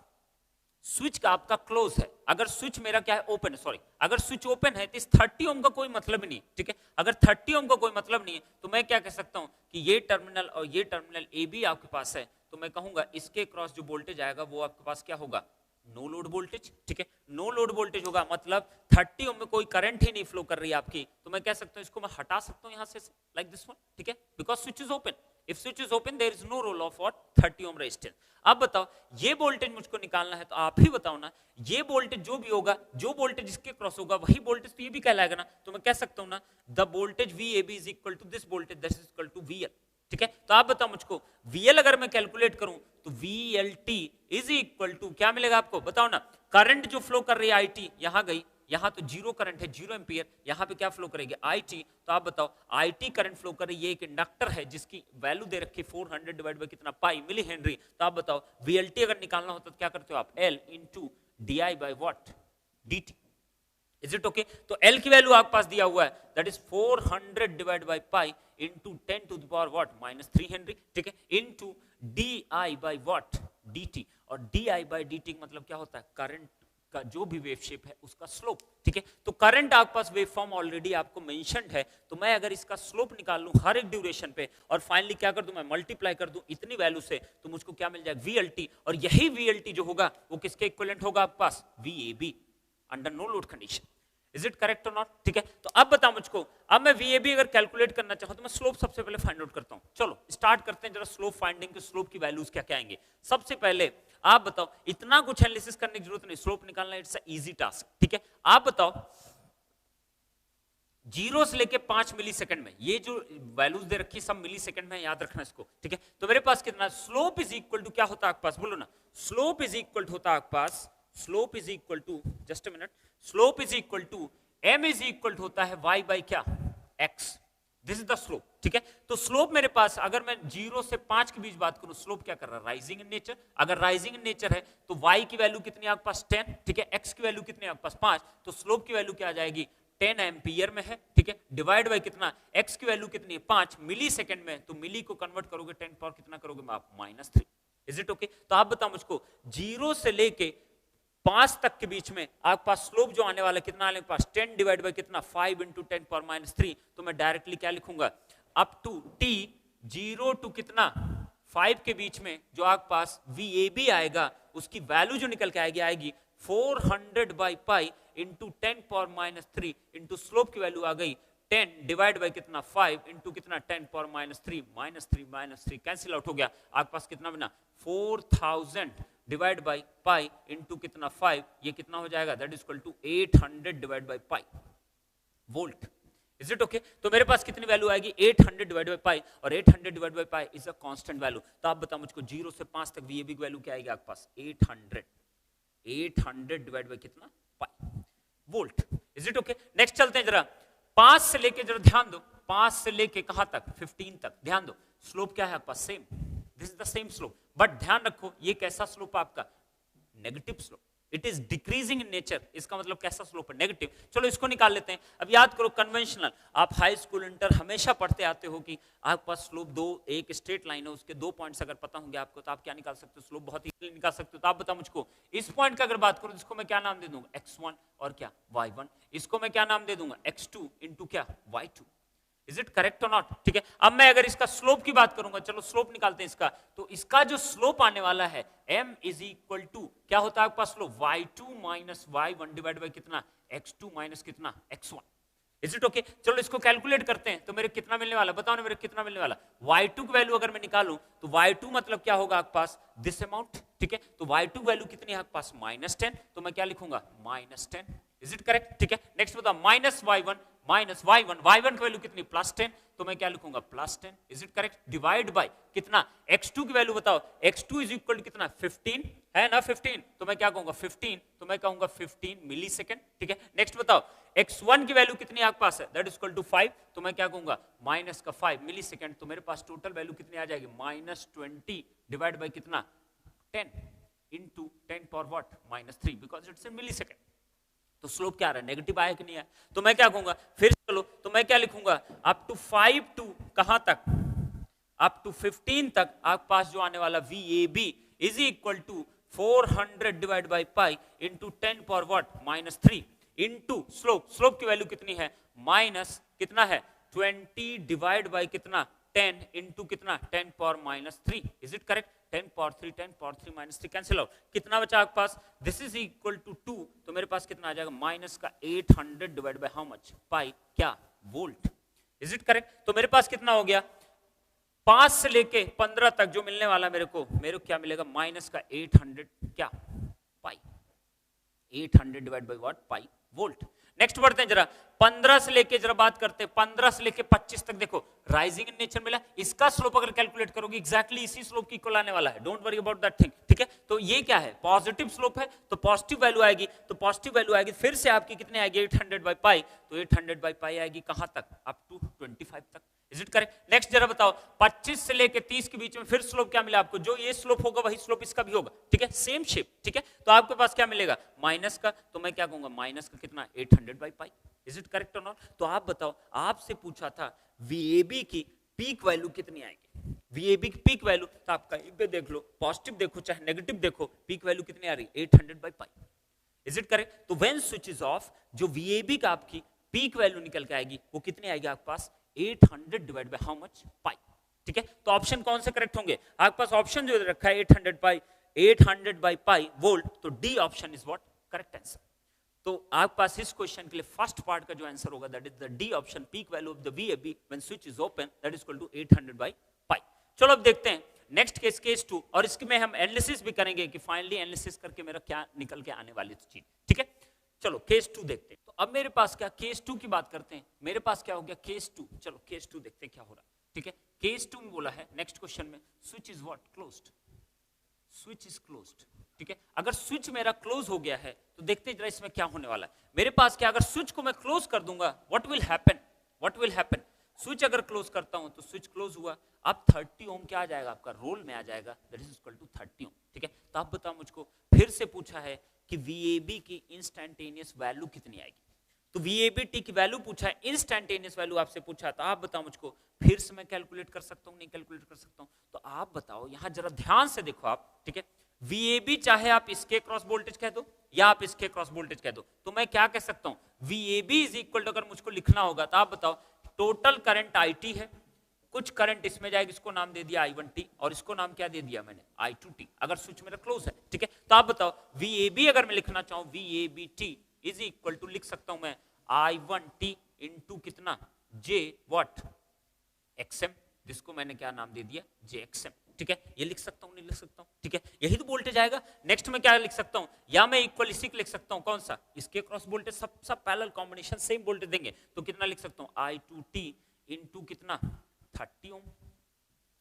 स्विच का आपका क्लोज है, अगर स्विच मेरा क्या है ओपन है, सॉरी, अगर स्विच ओपन है तो इस 30 ओम का कोई मतलब ही नहीं, ठीक है। अगर 30 ओम का कोई मतलब नहीं है तो मैं क्या कह सकता हूं कि ये टर्मिनल और ये टर्मिनल AB आपके पास है, तो मैं कहूंगा इसके क्रॉस जो वोल्टेज आएगा वो आपके पास क्या होगा, नो लोड वोल्टेज, ठीक है। नो लोड वोल्टेज होगा मतलब 30 ओम में कोई करंट ही नहीं फ्लो कर रही है आपकी, तो मैं कह सकता हूं इसको मैं हटा सकता हूं यहां से लाइक दिस वन, ठीक है, because switch is open. If switch is open there is no role of what 30 ohm resistance. अब बताओ ये वोल्टेज मुझको निकालना है, तो आप ही बताओ ना, ये वोल्टेज जो भी होगा, जो वोल्टेज इसके क्रॉस होगा वही वोल्टेज तो ये भी कहलाएगा ना। तो मैं कह सकता हूं ना the voltage VAB is equal to this voltage that is equal to VL। ठीक है, तो आप बताओ मुझको VL अगर मैं कैलकुलेट करूं तो VLT इज इक्वल टू क्या मिलेगा आपको बताओ ना। करंट जो फ्लो कर रही है IT यहां गई, यहां तो जीरो करंट है 0 एम्पियर, यहां पे क्या फ्लो करेगी IT। तो आप बताओ IT करंट फ्लो कर रही है, ये एक इंडक्टर है जिसकी वैल्यू दे रखी 400 डिवाइड बाय कितना पाई मिली हेनरी। तो आप बताओ VLT अगर निकालना होता तो क्या करते हो आप, L into DI by what DT। Is it okay? तो L की वैल्यू आपके पास दिया हुआ है, that is 400 divide by pi into 10 to the power what -3 henry. ठीक है, into DI by what DT। और DI बाय DT मतलब क्या होता है, करंट का जो भी वेव शेप है उसका स्लोप। ठीक है, तो करंट आपके पास वेव फॉर्म ऑलरेडी आपको मेंशन्ड है, तो मैं अगर इसका स्लोप निकाल लूं हर एक ड्यूरेशन पे और फाइनली क्या कर दूं, मैं मल्टीप्लाई कर दूं इतनी वैल्यू से, तो मुझको क्या मिल जाएगा VLT। और यही VLT जो होगा वो किसके इक्विवेलेंट होगा आपके पास, VAB under no load condition. Is it correct or not? ठीक है, तो अब बताओ मुझको, अब मैं VAB अगर कैलकुलेट करना चाहूं तो मैं स्लोप सबसे पहले फाइंड आउट करता हूं। चलो स्टार्ट करते हैं जरा स्लोप फाइंडिंग के, स्लोप की वैल्यूज क्या क्या आएंगे। सबसे पहले आप बताओ, इतना कुछ एनालिसिस करने की जरूरत नहीं, स्लोप निकालना इट्स अ इजी टास्क। ठीक है, आप बताओ 0 से लेके 5 मिली सेकंड में, ये जो वैल्यूज दे रखी सब मिली सेकंड में, याद रखना इसको। ठीक है, तो मेरे पास कितना स्लोप इज इक्वल टू क्या होता है आपके पास, बोलो ना। स्लोप इज इक्वल टू होता है आपके पास, slope is equal to, just a minute, slope is equal to m is equal to होता है y बाई क्या x। This is the slope. ठीक है, तो स्लोप मेरे पास अगर मैं 0 से 5 के बीच बात करूं, स्लोप क्या कर रहा है, राइजिंग इन नेचर। अगर राइजिंग इन नेचर है तो y की वैल्यू कितनी है आपके पास 10। ठीक है, x की वैल्यू कितनी है आपके पास 5, तो स्लोप की वैल्यू क्या आ जाएगी 10 एम्पियर में है। ठीक है, डिवाइड बाय कितना, x की वैल्यू कितनी है 5 मिली सेकंड में, तो मिली को कन्वर्ट करोगे 10 पावर कितना करोगे आप -3। Is it okay? तो आप बताओ मुझको 0 से लेके 5 तक के बीच में आपके पास स्लोप जो आने वाला कितना आने के पास 10 डिवाइड बाय कितना 5 इंटू 10 पावर -3। तो मैं डायरेक्टली क्या लिखूंगा, अप टू t 0 टू कितना 5 के बीच में जो आपके पास VAB आएगा उसकी वैल्यू जो निकल के आएगी 400 by pi into 10 power -3 into slope की वैल्यू आ गई 10 डिवाइड बाय कितना 5 इंटू कितना 10 पावर -3 कैंसिल आउट हो गया। आपके पास कितना बना 4000 डिवाइड बाय पाई इंटू कितना 5, ये कितना हो जाएगा, that is equal to 800 divide by pi volt. Is it okay? तो मेरे पास कितनी वैल्यू आएगी 800 डिवाइड बाय पाई, और 800 divide by pi is a constant value. तो आप बताओ मुझको 0 से 5 तक VAB की वैल्यू क्या आएगी आपके पास 800 डिवाइड बाय कितना pi volt. Is it okay? Next चलते हैं जरा 5 से लेके, जरा ध्यान दो 5 से लेके कहां तक 15 तक, ध्यान दो स्लोप क्या है आपके पास same, this is the same slope, but ध्यान रखो ये कैसा स्लोप आपका negative slope, it is decreasing in nature. इसका मतलब कैसा स्लोप है, नेगेटिव। चलो इसको निकाल लेते हैं। अब याद करो कन्वेंशनल, आप हाई स्कूल इंटर हमेशा पढ़ते आते हो कि आपके पास स्लोप दो, एक स्ट्रेट लाइन है उसके 2 पॉइंट्स अगर पता होंगे आपको तो आप क्या निकाल सकते हो, स्लोप बहुत इजीली निकाल सकते हो। तो आप बताओ मुझको इस पॉइंट का अगर बात करूं इसको मैं क्या नाम दे दूंगा x1 और क्या y1, इसको मैं क्या नाम दे दूंगा x2 इंटू क्या y2। Is it correct or not? ठीक है, अब मैं अगर इसका स्लोप की बात करूंगा, चलो स्लोप निकालते हैं इसका, तो इसका जो स्लोप आने वाला है m इज इक्वल टू क्या होता है आपके पास slope y2 minus y1 divide by कितना x2 माइनस कितना x1। Is it okay? चलो इसको कैलकुलेट करते हैं, तो मेरे कितना मिलने वाला बताओ ना, मेरे कितना मिलने वाला y2 की वैल्यू अगर मैं निकालूं तो y2 मतलब क्या होगा आपके पास दिस अमाउंट। ठीक है, तो y2 वैल्यू कितनी है आपके पास -10, तो मैं क्या लिखूंगा -10। Is it correct? ठीक है, नेक्स्ट बताओ माइनस y1 की वैल्यू कितनी +10, तो मैं क्या लिखूंगा +10। Is it correct? Divide by कितना x2 की वैल्यू बताओ, x2 इज इक्वल टू कितना 15 है ना 15, तो मैं क्या कहूंगा 15, तो मैं कहूंगा 15 मिली सेकेंड। ठीक है, नेक्स्ट बताओ x1 की वैल्यू कितनी आपके पास है, दैट इज इक्वल टू 5, तो मैं क्या कहूंगा माइनस का 5 मिली सेकेंड, तो मेरे पास टोटल वैल्यू कितनी आ जाएगी -20 डिवाइड बाय कितना 10 into 10 power what -3 because it's in millisecond. तो स्लोप क्या आ रहा है, नेगेटिव आया कि नहीं आया, तो मैं क्या कहूंगा फिर चलो, तो मैं क्या लिखूंगा अप टू 5 टू कहां तक अप टू 15 तक आपके पास जो आने वाला VAB is equal to 400 divide by pi into 10 power what -3 into slope की वैल्यू कितनी है माइनस कितना है 20 डिवाइड बाय कितना 10 इंटू कितना 10 power -3। Is it correct? 10 power 3 -3 cancel out, कितना बचा आपके पास, दिस इज इक्वल टू 2, तो मेरे पास कितना आ जाएगा माइनस का 800 डिवाइड बाय हाउ मच पाई क्या वोल्ट। Is it correct? तो मेरे पास कितना हो गया 5 से लेके 15 तक जो मिलने वाला मेरे को क्या मिलेगा, माइनस का 800 क्या पाई, 800 divide by what, pi volt. Next बढ़ते हैं जरा, 15 से लेके जरा बात करते हैं 15 से लेके 25 तक। देखो राइजिंग इन नेचर मिला, इसका स्लोप अगर कैलकुलेट करोगे एग्जैक्टली इसी स्लोप की इक्वल आने वाला है, don't worry about that thing, ठीक है। तो ये क्या है, पॉजिटिव स्लोप है तो पॉजिटिव वैल्यू आएगी, तो पॉजिटिव वैल्यू आएगी फिर से आपकी कितने आएगी 800 बाई पाई, तो 800 बाई पाई आएगी कहां तक, अप टू 25 तक। Is it correct? नेक्स्ट जरा बताओ 25 से लेके 30 के बीच में फिर स्लोप क्या मिला आपको, जो ये स्लोप होगा वही स्लोप इसका भी होगा, ठीक है, सेम शेप, ठीक है। तो आपके पास क्या मिलेगा माइनस का, तो मैं क्या कहूंगा माइनस का कितना 800 by pi. Is it correct or not? तो आप बताओ, आपसे पूछा था VAB की पीक वैल्यू कितनी आएगी, VAB की पीक वैल्यू, तो आप कहीं पे देख लो, पॉजिटिव देखो चाहे नेगेटिव देखो, पीक वैल्यू कितनी आ रही है 800 by pi. Is it correct? तो व्हेन स्विच इज ऑफ, जो VAB का आपकी पीक वैल्यू निकल के आएगी वो कितनी आएगी आपके पास 800 डिवाइड बाय हाउ मच, पाई, ठीक है। तो ऑप्शन कौन से करेक्ट होंगे आपके पास, ऑप्शन जो रखा है 800 बाई पाई वोल्ट, तो D option is what correct answer. तो आपके पास इस क्वेश्चन के लिए फर्स्ट पार्ट का जो आंसर होगा that is the D option, peak value of the VAB when switch is open that is equal to 800 by pi. चलो अब देखते हैं नेक्स्ट केस, केस 2, और इसमें हम एनालिसिस भी करेंगे कि फाइनली एनालिसिस करके मेरा क्या निकल के आने वाली चीज, ठीक है। चलो केस 2 देखते हैं। तो अब मेरे पास क्या, केस 2 की बात करते हैं, मेरे पास क्या हो गया केस 2। चलो केस 2 देखते हैं क्या हो रहा है, ठीक है। केस 2 में बोला है नेक्स्ट क्वेश्चन में switch is what closed, switch is closed, ठीक है। अगर स्विच मेरा क्लोज हो गया है तो देखते हैं जरा इसमें क्या होने वाला है। मेरे पास क्या, अगर स्विच को मैं क्लोज कर दूंगा what will happen, what will happen, switch अगर क्लोज करता हूं तो स्विच क्लोज हुआ, अब 30 ओम क्या आ जाएगा आपका, रोल में आ जाएगा, दैट इज इक्वल टू 30 ओम, ठीक है। तो आप बताओ मुझको, फिर से पूछा है कि VAB की इंस्टैंटेनियस वैल्यू कितनी आएगी, तो VAB की वैल्यू पूछा है, इंस्टैंटेनियस वैल्यू आपसे पूछा, तो आप बताओ मुझको फिर से मैं कैलकुलेट कर सकता हूं नहीं कैलकुलेट कर सकता हूं, तो आप बताओ, यहां जरा ध्यान से देखो आप, ठीक है। VAB चाहे आप इसके क्रॉस वोल्टेज कह दो या आप इसके क्रॉस वोल्टेज कह दो, तो मैं क्या कह सकता हूं VAB इज इक्वल टू, अगर मुझको लिखना होगा तो आप बताओ टोटल करंट IT है, कुछ करंट इसमें जाएगा, इसको नाम दे दिया I1T और इसको नाम क्या दे दिया मैंने I2T, अगर स्विच मेरा क्लोज है, ठीक है। तो आप बताओ VAB अगर मैं लिखना चाहूं VABT इज इक्वल टू, लिख सकता हूं मैं I1T इंटू कितना J व्हाट XM, जिसको मैंने क्या नाम दे दिया JXM, ठीक है। ये लिख सकता हूं नहीं लिख सकता हूं, ठीक है, यही तो वोल्टेज आएगा। नेक्स्ट में क्या लिख सकता हूं, या मैं इक्वल इसी को लिख सकता हूं, कौन सा, इसके क्रॉस वोल्टेज, सब पैरेलल कॉम्बिनेशन सेम वोल्टेज देंगे, तो कितना लिख सकता हूं I2T इंटू कितना 30 ओम।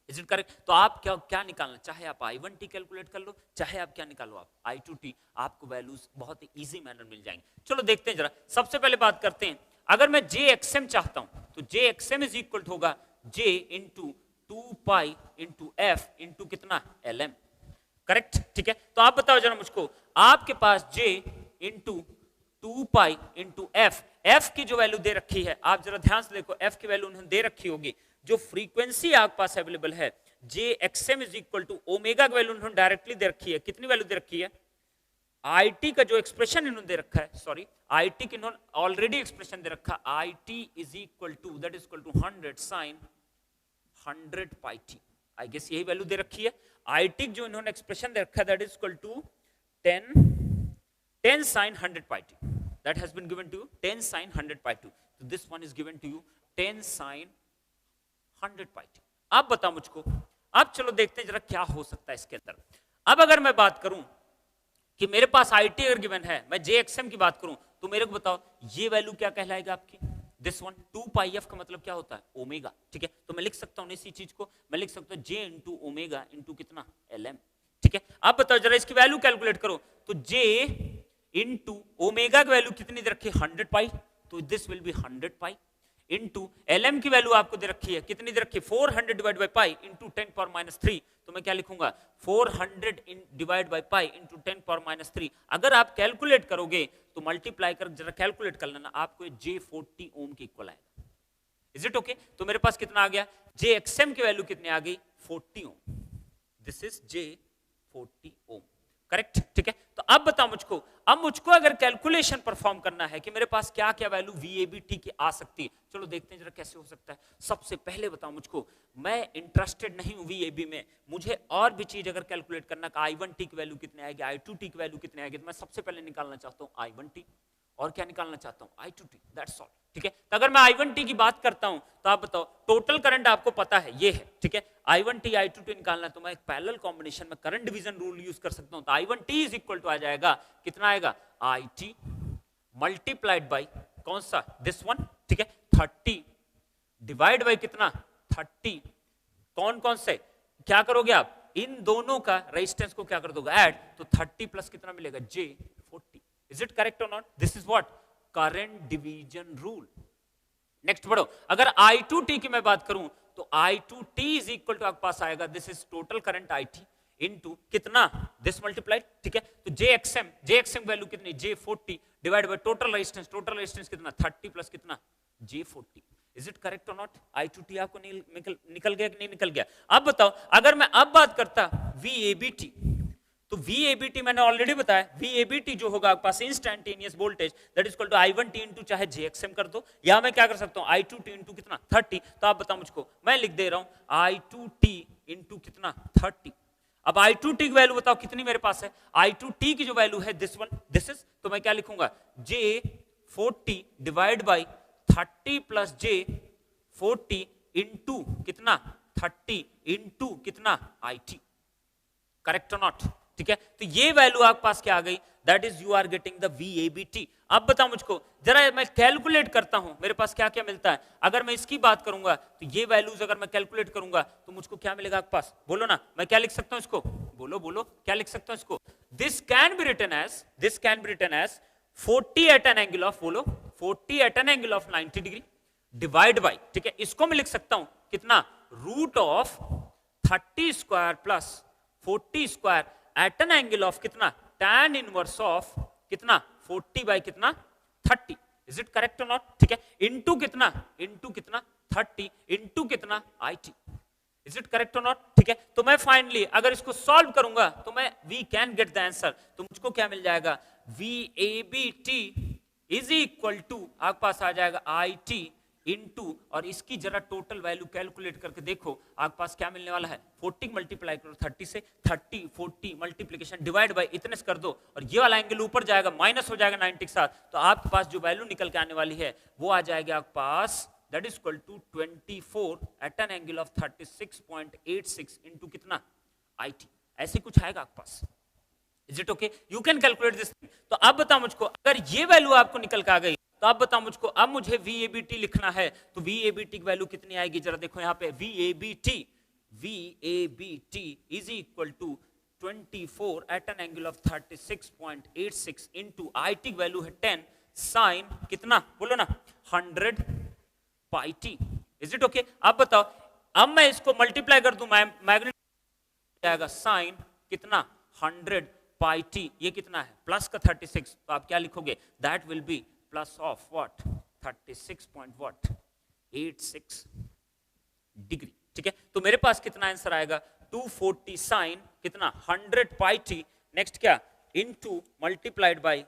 Is it correct? तो आप क्या निकालना, चाहे आप I1T कैलकुलेट कर लो, चाहे आप क्या निकालो आप I2T, आपको वैल्यूज बहुत ही इजी मैनर मिल जाएंगे। चलो देखते हैं जरा, सबसे पहले बात करते हैं, अगर मैं JXM चाहता हूं तो JXM इज इक्वल होगा J into 2 pi into F into कितना LM, करेक्ट, ठीक है। तो आप बताओ जरा मुझको, आपके पास J into 2 pi into F की जो वैल्यू दे रखी है, आप जरा ध्यान से देखो, F की वैल्यू उन्होंने दे रखी होगी, जो फ्रीक्वेंसी आपके पास अवेलेबल है JXM is equal to omega की वैल्यू उन्होंने डायरेक्टली दे रखी है, कितनी वैल्यू दे रखी है, IT का जो एक्सप्रेशन इन्होंने दे रखा है, सॉरी IT की इन्होंने ऑलरेडी एक्सप्रेशन दे रखा, IT is equal to that is equal to 100 sine 100 pi T, I guess यही वैल्यू दे रखी है। IT जो इन्होंने एक्सप्रेशन दे रखा है that is equal to 10 sine 100 pi T, that has been given to you 10 sine 100 pi two, तो this one is given to you 10 sine 100 pi T. आप बताओ मुझको, अब चलो देखते हैं जरा क्या हो सकता है इसके अंदर। अब अगर मैं बात करूं कि मेरे पास IT अगर गिवन है, मैं JXM की बात करूं, तो मेरे को बताओ ये वैल्यू क्या कहलाएगा आपकी, दिस वन 2 पाई F का मतलब क्या होता है ओमेगा, ठीक है। तो मैं लिख सकता हूं इसी चीज को, मैं लिख सकता हूं J इंटू ओमेगा इंटू कितना LM, ठीक है। आप बताओ जरा इसकी वैल्यू कैलकुलेट करो, तो J इंटू ओमेगा की वैल्यू कितनी दे रखी है 100 पाई, तो this will be 100 pi into LM की वैल्यू आपको दे रखी है, कितनी दे रखी है 400 divide by pi into 10 power minus 3, तो मैं क्या लिखूंगा 400 divide by pi into 10 power minus 3। अगर आप कैलकुलेट करोगे तो मल्टीप्लाई कर जरा कैलकुलेट कर लेना, आपको J40 ओम के इक्वल आएगा। Is it okay? तो मेरे पास कितना आ गया, JXM की वैल्यू कितनी आ गई 40 ohm, this is J40 ohm, correct, ठीक है। तो अब बता मुझको, अब मुझको अगर कैलकुलेशन परफॉर्म करना है कि मेरे पास क्या क्या वैल्यू VAB-T की आ सकती है, चलो देखते हैं जरा कैसे हो सकता है। सबसे पहले बताओ मुझको, मैं इंटरेस्टेड नहीं हूं VAB में, मुझे और भी चीज अगर कैलकुलेट करना, I1T की वैल्यू कितनी आएगी, I2T की वैल्यू कितनी आएगी, तो मैं सबसे पहले निकालना चाहता हूं I1T, और क्या निकालना चाहता हूं, I2T, दैट्स ऑल, ठीक है। तो अगर मैं I1T की बात करता हूं तो आप बताओ, टोटल करंट आपको पता है ये है, ठीक है। I1T I2T निकालना, तो मैं एक पैरेलल कॉम्बिनेशन में करंट डिवीजन रूल यूज कर सकता हूं। तो I1T इज इक्वल टू आ जाएगा, कितना आएगा, IT मल्टीप्लाइड बाई कौन सा, दिस वन, ठीक है, 30 डिवाइड बाई कितना, 30, कौन कौन से, क्या करोगे आप, इन दोनों का रेजिस्टेंस को क्या कर दोगे, ऐड, तो 30 प्लस कितना मिलेगा, J40। Is it correct or not, this is what, current division rule. Next बढ़ो, अगर I2T की मैं बात करूं तो I2T इज इक्वल टू आपके पास आएगा, this is total current IT into कितना, दिस मल्टीप्लाइड, ठीक है। तो JXM वैल्यू कितनी, J40 divide by total resistance कितना, 30 प्लस कितना, J40। Is it correct or not, I2T आपको निकल गया कि नहीं निकल गया। अब बताओ, अगर मैं अब बात करता VABT, तो VABT मैंने ऑलरेडी बताया, VABT जो होगा आपके पास instantaneous voltage, that is equal to I1T into चाहे JXM कर दो, या मैं क्या कर सकता हूं, I2T इंटू कितना, 30। तो आप बताओ मुझको, मैं लिख दे रहा हूं I2T इंटू कितना, 30। अब I2T की वैल्यू बताओ कितनी मेरे पास है, I2T की जो वैल्यू है दिस वन, दिस इज, तो मैं क्या लिखूंगा, J40 divide by 30 plus J40 into कितना, 30 इंटू कितना, IT। करेक्ट और नॉट, ठीक है। तो ये वैल्यू आपके पास क्या आ गई, that is you are getting the VABT। अब बताओ मुझको, जरा मैं कैलकुलेट करता हूं, मेरे पास क्या क्या मिलता है। अगर मैं इसकी बात करूंगा तो ये वैल्यूज अगर मैं कैलकुलेट करूंगा तो मुझको क्या मिलेगा आपके पास, बोलो ना, मैं क्या लिख सकता हूं इसको, बोलो बोलो क्या लिख सकता हूं इसको, this can be written as 40 at an angle of, बोलो 40 at an angle of 90 degree divide by, ठीक है, इसको मैं लिख सकता हूं कितना, root of 30 square plus 40 square at an angle of कितना, tan इनवर्स ऑफ कितना, 40 बाई कितना, 30। Is it correct or not, ठीक है, इनटू कितना, 30 इनटू कितना, IT। Is it correct or not, ठीक है। तो मैं फाइनली अगर इसको सॉल्व करूंगा तो मैं we can get the answer, तो मुझको क्या मिल जाएगा, VABT इज इक्वल टू आपके पास आ जाएगा IT इनटू, और इसकी जरा टोटल वैल्यू कैलकुलेट करके देखो आपके पास क्या मिलने वाला है, 40 मल्टीप्लाई करो 30 से, 30 40 मल्टीप्लीकेशन डिवाइड बाय इतने से कर दो, और ये वाला एंगल ऊपर जाएगा, माइनस हो जाएगा 90 के साथ, तो आपके पास जो वैल्यू निकल के आने वाली है वो आ जाएगी आपके पास, that is equal to 24 at an angle of 36.86 into कितना, IT। ऐसे कुछ आएगा आपके पास। Is it okay, you can calculate this. तो अब बताओ मुझको, अगर ये वैल्यू आपको निकल के आ गई तो आप बताओ मुझको, अब मुझे VABT लिखना है, तो VABT की वैल्यू कितनी आएगी, जरा देखो यहाँ पे, VABT is equal to 24 at an angle of 36.86 into IT की वैल्यू है 10 साइन कितना, बोलो ना, 100 pi t. Is it okay. अब बताओ, अब मैं इसको मल्टीप्लाई कर दूं, मैग्नीट्यूड जाएगा साइन कितना, 100 पाई टी, ये कितना है, प्लस का 36, तो आप क्या लिखोगे, that will be plus of what, 36.86 degree, ठीक है। तो मेरे पास कितना आंसर आएगा, 240 साइन कितना, 100 पाई टी, नेक्स्ट क्या, into multiplied by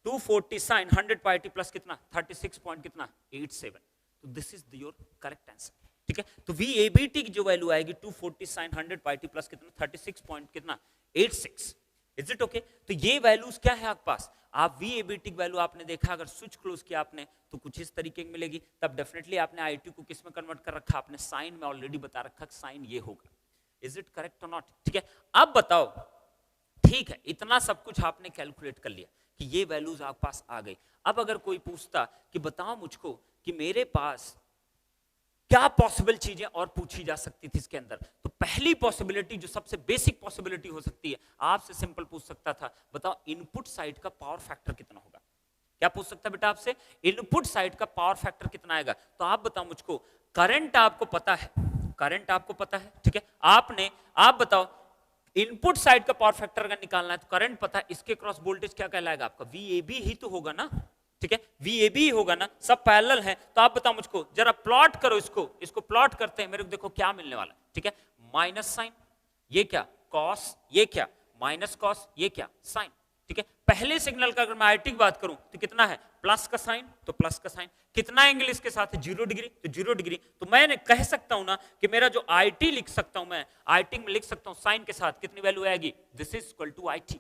240 sine 100 pi t plus कितना, 36 पॉइंट कितना, 87। तो this is your correct answer, ठीक है। तो VABT की जो वैल्यू आएगी 240 साइन 100 पाई टी प्लस कितना, 36 पॉइंट कितना, 86। Is it okay. तो ये वैल्यूज क्या है आपके पास, आप VABT की वैल्यू आपने देखा, अगर स्विच क्लोज किया आपने तो कुछ इस तरीके की मिलेगी, तब डेफिनेटली आपने IT को किस में कन्वर्ट कर रखा, आपने साइन में ऑलरेडी बता रखा, साइन ये होगा। Is it correct or not, ठीक है। अब बताओ, ठीक है, इतना सब कुछ आपने कैलकुलेट कर लिया कि ये वैल्यूज आपके पास आ गई। अब अगर कोई पूछता कि बताओ मुझको कि मेरे पास क्या पॉसिबल चीजें और पूछी जा सकती थी इसके अंदर, तो पहली पॉसिबिलिटी जो सबसे बेसिक पॉसिबिलिटी हो सकती है, आपसे सिंपल पूछ सकता था, बताओ इनपुट साइड का पावर फैक्टर कितना होगा। क्या पूछ सकता बेटा आपसे, इनपुट साइड का पावर फैक्टर कितना आएगा। तो आप बताओ मुझको, करंट आपको पता है, करंट आपको पता है, ठीक है, आप बताओ इनपुट साइड का पावर फैक्टर अगर निकालना है तो करंट पता है, इसके क्रॉस वोल्टेज क्या कहलाएगा आपका, VAB ही तो होगा ना, ठीक है, VAB ही होगा ना, सब पैरेलल है। तो आप बताओ मुझको, जरा प्लॉट करो इसको प्लॉट करते हैं, मेरे को देखो क्या मिलने वाला है, ठीक है, माइनस साइन, ये क्या कॉस, ये क्या माइनस कॉस, ये क्या साइन, ठीक है। पहले सिग्नल का अगर मैं IT की बात करूं तो कितना है, प्लस का साइन, तो प्लस का साइन, कितना एंगल इसके साथ है, 0 डिग्री, तो 0 डिग्री। तो मैं कह सकता हूं ना कि मेरा जो IT लिख सकता हूं, मैं IT में लिख सकता हूं साइन के साथ कितनी वैल्यू आएगी, this is equal to IT।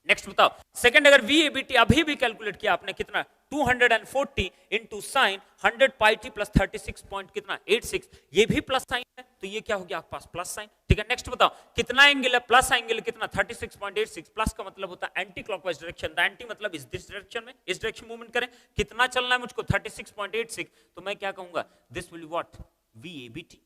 Next बताओ, सेकंड अगर VABT अभी भी कैलकुलेट किया आपने कितना 240 into sine 100 pi t plus 36 point कितना 86, ये भी प्लस साइन है तो ये क्या हो गया आपके पास प्लस साइन। ठीक है, नेक्स्ट बताओ कितना एंगल है, प्लस एंगल कितना 36.86, प्लस का मतलब होता है anti clockwise direction, the anti मतलब इस डायरेक्शन में, इस डायरेक्शन मूवमेंट करें, कितना चलना है मुझको 36.86, तो मैं क्या कहूंगा this will what VABT।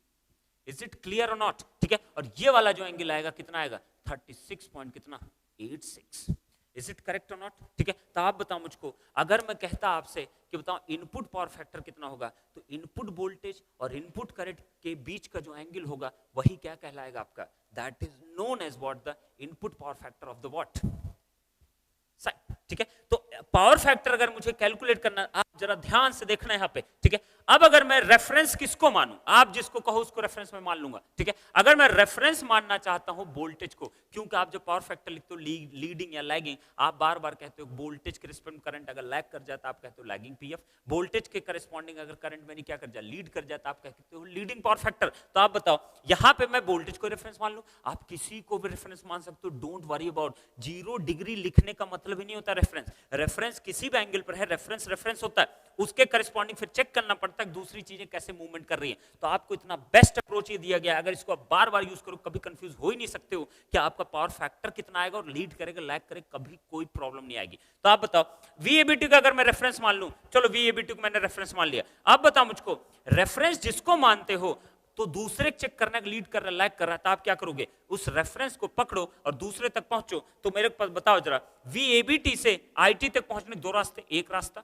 Is it clear और नॉट? ठीक है, और ये वाला जो एंगल आएगा कितना आएगा 36 पॉइंट कितना 86। Is it correct or not? ठीक है, तो आप बताओ मुझको, अगर मैं कहता आपसे कि बताओ इनपुट पावर फैक्टर कितना होगा, तो इनपुट वोल्टेज और इनपुट करंट के बीच का जो एंगल होगा वही क्या कहलाएगा आपका, that is known as what the input power factor of the what sine. ठीक है, तो पावर फैक्टर अगर मुझे कैलकुलेट करना, आप जरा ध्यान से देखना यहां पे। ठीक है, अब अगर मैं रेफरेंस किसको मानूं, आप जिसको कहो उसको रेफरेंस में मान लूंगा। ठीक है, अगर मैं रेफरेंस मानना चाहता हूं वोल्टेज को, क्योंकि आप जब पावर फैक्टर लिखते हो लीडिंग या लैगिंग, आप बार बार कहते हो वोल्टेज के रिस्पेक्ट करंट अगर लैग कर जाता आप कहते हो लैगिंग पीएफ, वोल्टेज के करस्पॉन्डिंग अगर करंट में नहीं क्या कर जाए लीड कर जाता आप कहते हो लीडिंग पावर फैक्टर। तो आप बताओ यहां पे मैं वोल्टेज को रेफरेंस मान लूं, आप किसी को भी रेफरेंस मान सकते हो, डोंट वरी अबाउट। 0 डिग्री लिखने का मतलब ही नहीं होता रेफरेंस, रेफरेंस किसी भी एंगल पर है, रेफरेंस रेफरेंस होता है, उसके करस्पॉन्डिंग फिर चेक करना पड़ता है दूसरी चीजें कैसे मूवमेंट कर रही है। तो आपको इतना बेस्ट अप्रोच ये दिया गया, अगर इसको आप बार बार यूज करो कभी कंफ्यूज हो ही नहीं सकते हो कि आपका पावर फैक्टर कितना आएगा, और लीड करेगा लैग करेगा कभी कोई प्रॉब्लम नहीं आएगी। तो आप बताओ VABT का अगर मैं रेफरेंस मान लूं, चलो VABT को मैंने रेफरेंस मान लिया, आप बताओ मुझको रेफरेंस जिसको मानते हो तो दूसरे चेक करना लीड कर रहा है लैग कर रहा है, तो आप क्या करोगे उस रेफरेंस को पकड़ो और दूसरे तक पहुंचो। तो मेरे पास बताओ जरा VABT से IT तक पहुंचने दो रास्ते, एक रास्ता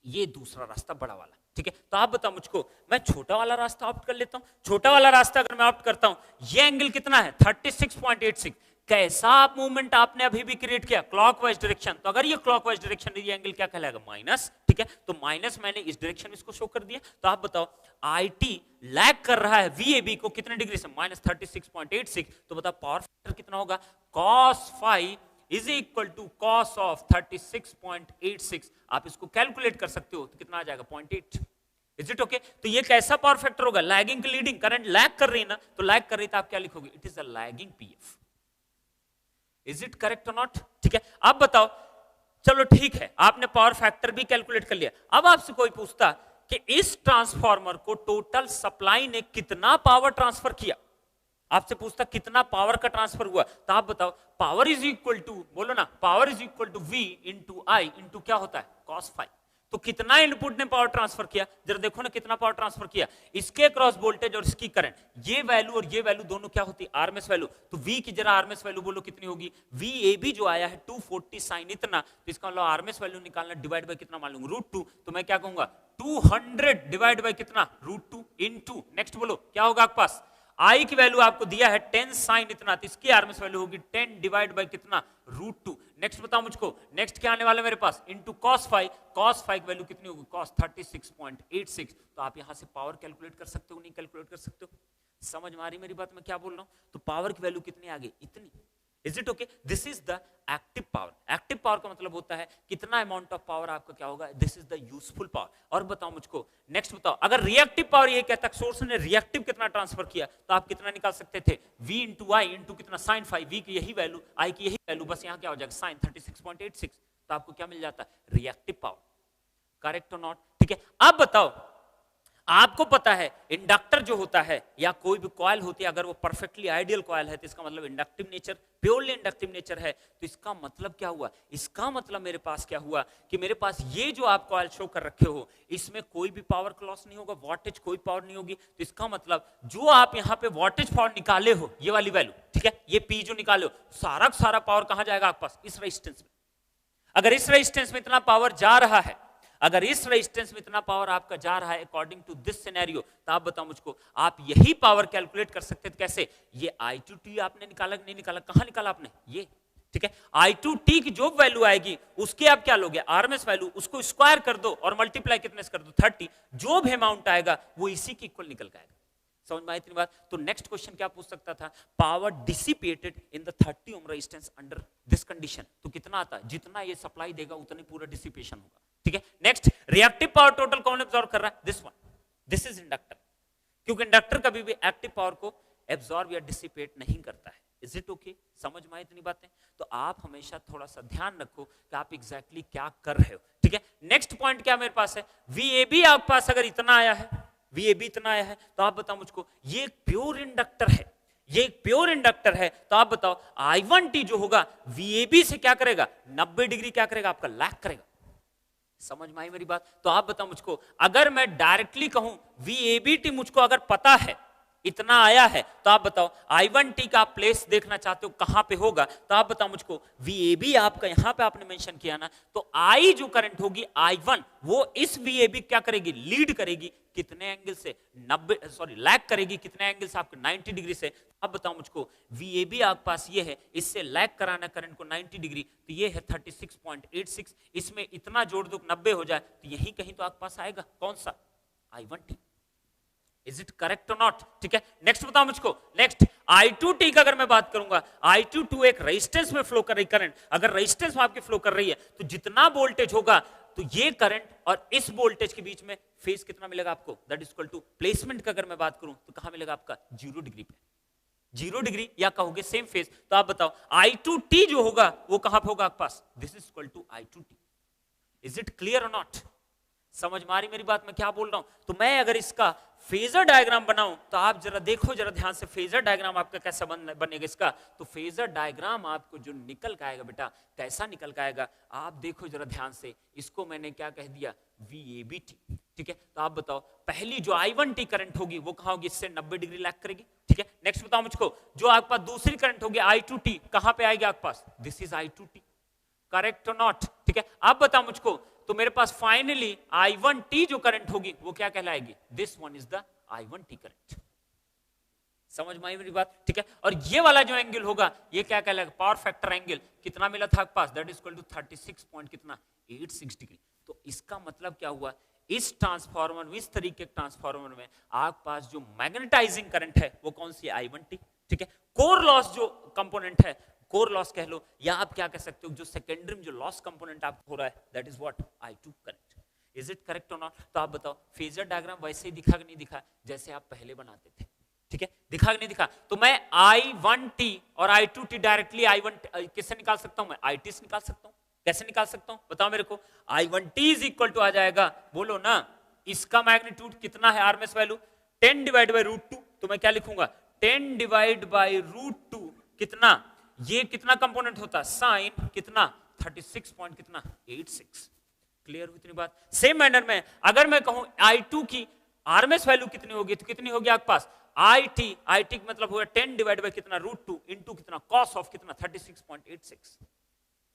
ये, दूसरा रास्ता बड़ा वाला। ठीक है, तो आप बताओ मुझको, मैं छोटा वाला रास्ता ऑप्ट कर लेता हूं। छोटा वाला रास्ता अगर मैं ऑप्ट करता हूं, ये एंगल कितना है 36.86, कैसा आप मूवमेंट आपने अभी भी क्रिएट किया क्लॉकवाइज डायरेक्शन, तो अगर ये क्लॉकवाइज डायरेक्शन है ये एंगल क्या कहलाएगा माइनस। ठीक है, तो माइनस मैंने इस डायरेक्शन इसको शो कर दिया। तो आप बताओ IT लैग कर रहा है VAB को कितने डिग्री से -36.86, तो बताओ पावर फैक्टर कितना होगा cos phi is equal to cos of 36.86। आप इसको कैलकुलेट कर सकते हो तो कितना आ जाएगा 0.8। Is it okay? तो ये कैसा पावर फैक्टर होगा, लैगिंग की लीडिंग, करंट लैग कर रही है ना, तो लैग कर रही है तो आप क्या लिखोगे it is a lagging PF. Is it correct or not? ठीक है, अब बताओ, चलो ठीक है आपने पावर फैक्टर भी कैलकुलेट कर लिया, अब आपसे कोई पूछता कि इस ट्रांसफार्मर को टोटल सप्लाई ने कितना पावर ट्रांसफर किया, आपसे पूछता कितना पावर का ट्रांसफर हुआ, तो आप बताओ पावर इज इक्वल टू, बोलो ना, power is equal to V into I into क्या होता है cos phi। तो कितना इनपुट ने पावर ट्रांसफर किया, जरा देखो ना कितना पावर ट्रांसफर किया, इसके क्रॉस वोल्टेज और इसकी करंट, ये वैल्यू और ये वैल्यू दोनों क्या होती है आरएमएस वैल्यू। तो V की जरा आरएमएस वैल्यू बोलो कितनी होगी, VAB जो आया है 240 साइन इतना, तो इसका मतलब आरएमएस वैल्यू निकालना डिवाइड बाय कितना मान लूंगा √2, तो मैं क्या कहूंगा 200 डिवाइड बाय कितना √2 इनटू, नेक्स्ट बोलो क्या होगा आपके पास, आई की वैल्यू आपको दिया है 10 साइन इतना, तो इसकी आरएमएस वैल्यू होगी 10 डिवाइड बाय कितना √2। नेक्स्ट बताओ मुझको, नेक्स्ट क्या आने वाला है मेरे पास into cos phi, cos phi की वैल्यू कितनी होगी cos 36.86। तो आप यहां से पावर कैलकुलेट कर सकते हो नहीं कैलकुलेट कर सकते हो, समझ में आ रही मेरी बात मैं क्या बोल रहा हूं। तो पावर की वैल्यू कितनी आ गई इतनी। Is it okay? This is the active power. Active power का मतलब होता है कितना अमाउंट ऑफ पावर आपका क्या होगा, this is the useful power. और बताओ मुझको, नेक्स्ट बताओ, अगर रिएक्टिव पावर ये कहता है सोर्स ने रिएक्टिव कितना ट्रांसफर किया, तो आप कितना निकाल सकते थे V इंटू आई इंटू कितना साइन फाई, V की यही वैल्यू आई की यही वैल्यू, बस यहां क्या हो जाएगा साइन 36.86, तो आपको क्या मिल जाता है reactive power. Correct or not? ठीक है, अब बताओ आपको पता है इंडक्टर जो होता है या कोई भी कॉइल होती है, अगर वो परफेक्टली आइडियल कॉइल है तो इसका मतलब inductive nature, purely inductive nature है। तो इसका मतलब क्या हुआ, इसका मतलब मेरे पास क्या हुआ कि मेरे पास ये जो आप कॉइल शो कर रखे हो इसमें कोई भी पावर लॉस नहीं होगा, वॉटेज कोई पावर नहीं होगी। तो इसका मतलब जो आप यहाँ पे वॉटेज पावर निकाले हो ये वाली वैल्यू, ठीक है, ये P जो निकाले हो, सारा पावर कहां जाएगा आपके पास इस रेजिस्टेंस में। अगर इस रेजिस्टेंस में इतना पावर जा रहा है, अगर इस रेजिस्टेंस में इतना पावर आपका जा रहा है अकॉर्डिंग टू दिस सिनेरियो, तो आप बताओ मुझको आप यही पावर कैलकुलेट कर सकते थे कैसे, ये I2T आपने निकाला नहीं निकाला, कहां निकाला आपने ये, ठीक है, I2T की जो वैल्यू आएगी उसके आप क्या लोगे आरएमएस वैल्यू, उसको स्क्वायर कर दो और मल्टीप्लाई कितने से कर दो 30, जो भी अमाउंट आएगा वो इसी के इक्वल निकल आएगा। समझ में आई इतनी बात? तो नेक्स्ट क्वेश्चन क्या पूछ सकता था, power dissipated in the 30 ohm resistance under this condition, तो कितना आता है, जितना ये सप्लाई देगा उतनी पूरा डिसिपेशन होगा। ठीक है, नेक्स्ट रिएक्टिव पावर टोटल कौन एब्जॉर्ब कर रहा है, this one, this is inductor, क्योंकि इंडक्टर कभी भी एक्टिव पावर को एब्जॉर्ब या डिसिपेट नहीं करता है। Is it okay? समझ में आई इतनी बातें? तो आप हमेशा थोड़ा सा ध्यान रखो कि आप एग्जैक्टली क्या कर रहे हो, ठीक है। नेक्स्ट पॉइंट क्या मेरे पास है, VAB आपके पास अगर इतना आया है, VAB इतना आया है, तो आप बताओ मुझको, ये एक प्योर इंडक्टर है, ये एक प्योर इंडक्टर है, तो आप बताओ I1T जो होगा VAB से क्या करेगा, 90 डिग्री क्या करेगा, आपका लैग करेगा। समझ में आई मेरी बात? तो आप बताओ मुझको, अगर मैं डायरेक्टली कहूं VABT मुझको अगर पता है इतना आया है, तो आप बताओ I1T का आप प्लेस देखना चाहते हो कहां पे होगा, तो आप बताओ मुझको VAB आपका यहां पे आपने मेंशन किया ना, तो I जो करंट होगी I1 वो इस VAB क्या करेगी, लीड करेगी कितने एंगल से, 90 सॉरी लैग करेगी कितने एंगल से, आपके 90 डिग्री से। अब बताओ मुझको VAB आपके पास ये है, इससे लैग कराना करंट को 90 डिग्री, तो ये है 36.86, इसमें इतना जोड़ दो 90 हो जाए, तो यही कहीं तो आपके पास आएगा कौन सा, I1T। Is it correct or not? ठीक है, नेक्स्ट बताओ मुझको, नेक्स्ट I2T का अगर मैं बात करूंगा, I2 एक रेजिस्टेंस में फ्लो कर रही करंट, अगर रेजिस्टेंस में आपकी फ्लो कर रही है, तो जितना वोल्टेज होगा, तो ये करंट और इस वोल्टेज के बीच में फेज कितना मिलेगा आपको, that is equal to, placement का अगर मैं बात करूं तो कहां मिलेगा आपका, 0 डिग्री पे, 0 डिग्री या कहोगे सेम फेज। तो आप बताओ I2T जो होगा वो कहां पे होगा आपके पास, this is equal to I2T। Is it clear और नॉट? समझ में आ रही मेरी बात, मैं क्या बोल रहा हूं? तो मैं अगर इसका फेजर डायग्राम बनाऊं, तो आप जरा देखो जरा ध्यान से, फेजर डायग्राम आपका कैसा बनेगा इसका, तो फेजर डायग्राम आपको जो निकल के आएगा बेटा, कैसा निकल के आएगा, आप देखो जरा ध्यान से, इसको मैंने क्या कह दिया, VABT, ठीक है। तो आप बताओ पहली जो I1T करंट होगी वो कहां होगी, इससे 90 डिग्री लैग करेगी, ठीक है। नेक्स्ट बताओ मुझको, जो आपके पास दूसरी करंट होगी I2T कहां पे आएगी आपके पास, this is I2T, correct or not? ठीक है, अब बताओ मुझको, तो मेरे पास फाइनली I1T जो करंट होगी वो क्या कहलाएगी, this one is the I1T current. समझ में आई मेरी बात? ठीक है, और ये वाला जो एंगल होगा ये क्या कहलाएगा, पावर फैक्टर एंगल कितना मिला था आपके पास, that is equal to 36 point कितना, 86 डिग्री। तो इसका मतलब क्या हुआ, इस ट्रांसफार्मर में, इस तरीके के ट्रांसफार्मर में आपके पास जो मैग्नेटाइजिंग करंट है वो कौन सी है, I1T, ठीक है। कोर लॉस जो कंपोनेंट है, कोर लॉस कह लो, या आप क्या कह सकते हो, जो सेकेंडरी में जो लॉस कंपोनेंट आपको हो रहा है, that is what, I2 current. Is it correct or not? तो आप बताओ फेजर डायग्राम वैसे ही दिखा कि नहीं दिखा, जैसे आप पहले बनाते थे, ठीक है, दिखा कि नहीं दिखा? तो मैं I1T और I2T डायरेक्टली I1 किससे निकाल सकता हूं, मैं IT से निकाल सकता हूं। कैसे निकाल सकता हूं बताओ मेरे को, I1T इज इक्वल टू आ जाएगा, बोलो ना, इसका मैग्नीट्यूड कितना है, RMS value 10 divide by root 2, तो मैं क्या लिखूंगा, 10 डिवाइड बाय रूट 2 कितना, ये कितना कंपोनेंट होता, साइन कितना 36 पॉइंट कितना 86। क्लियर हुई इतनी बात? सेम मैनर में अगर मैं कहूं I2 की आरएमएस वैल्यू कितनी होगी, तो कितनी होगी आपके पास, IT मतलब होगा 10 डिवाइड बाय कितना रूट 2 इंटू कितना कॉस ऑफ कितना 36.86।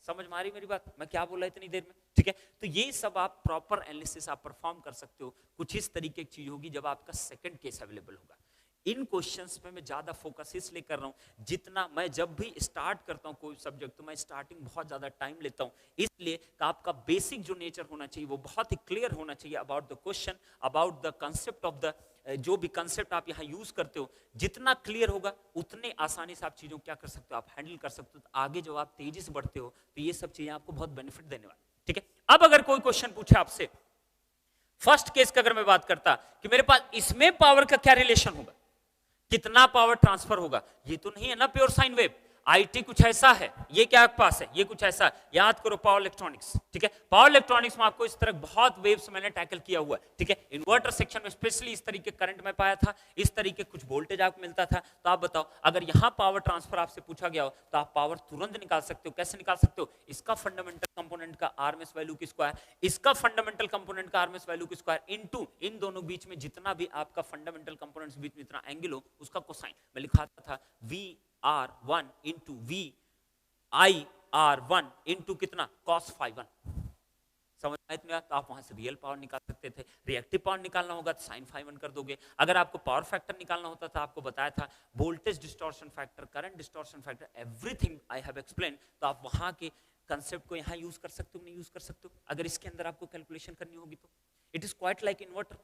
समझ में आ रही मेरी बात, मैं क्या बोल रहा इतनी देर में? ठीक है, तो ये सब आप प्रॉपर एनालिसिस आप परफॉर्म कर सकते हो। कुछ इस तरीके की चीज होगी जब आपका सेकंड केस अवेलेबल होगा। इन क्वेश्चंस पे मैं ज्यादा फोकस इसलिए कर रहा हूं, जितना मैं जब भी स्टार्ट करता हूं कोई सब्जेक्ट, तो मैं स्टार्टिंग बहुत ज्यादा टाइम लेता हूं, इसलिए कि आपका बेसिक जो नेचर होना चाहिए वो बहुत ही क्लियर होना चाहिए about the question, about the concept of the, जो भी कंसेप्ट आप यहाँ यूज करते हो, जितना क्लियर होगा उतने आसानी से आप चीजों को क्या कर सकते हो, आप हैंडल कर सकते हो। तो आगे जब आप तेजी से बढ़ते हो तो ये सब चीजें आपको बहुत बेनिफिट देने वाली। ठीक है, अब अगर कोई क्वेश्चन पूछे आपसे, फर्स्ट केस का अगर मैं बात करता कि मेरे पास इसमें पावर का क्या रिलेशन होगा, कितना पावर ट्रांसफर होगा, ये तो नहीं है ना प्योर साइन वेव। IT कुछ ऐसा है, ये क्या आपके पास है, ये कुछ ऐसा। याद करो पावर इलेक्ट्रॉनिक्स, ठीक है, पावर इलेक्ट्रॉनिक्स में आपको इस तरह बहुत वेव्स मैंने टैकल किया हुआ है। ठीक है, इन्वर्टर सेक्शन में स्पेशली इस तरीके करंट में पाया था, इस तरीके कुछ वोल्टेज आपको मिलता था। तो आप बताओ अगर यहां पावर ट्रांसफर आपसे पूछा गया हो तो आप पावर तुरंत निकाल सकते हो। कैसे निकाल सकते हो, इसका फंडामेंटल कंपोनेंट का आरएमएस वैल्यू की स्क्वायर, इसका फंडामेंटल कंपोनेंट का आरएमएस वैल्यू की स्क्वायर इनटू इन दोनों बीच में जितना भी आपका फंडामेंटल कंपोनेंट्स बीच में जितना एंगल हो उसका कोसाइन। मैं लिखाता था VR1 इंटू VIR1 इंटू कितना cos phi1। समझ में? तो आप वहां से रियल पावर निकाल सकते थे। रिएक्टिव पावर निकालना होगा तो साइन phi1 कर दोगे। अगर आपको पावर फैक्टर निकालना होता था, आपको बताया था voltage distortion factor, current distortion factor, everything I have explain. तो आप वहां के कंसेप्ट को यहाँ यूज कर सकते हो, नहीं यूज कर सकते हो। अगर इसके अंदर आपको कैलकुलेशन करनी होगी तो it is quite like inverter.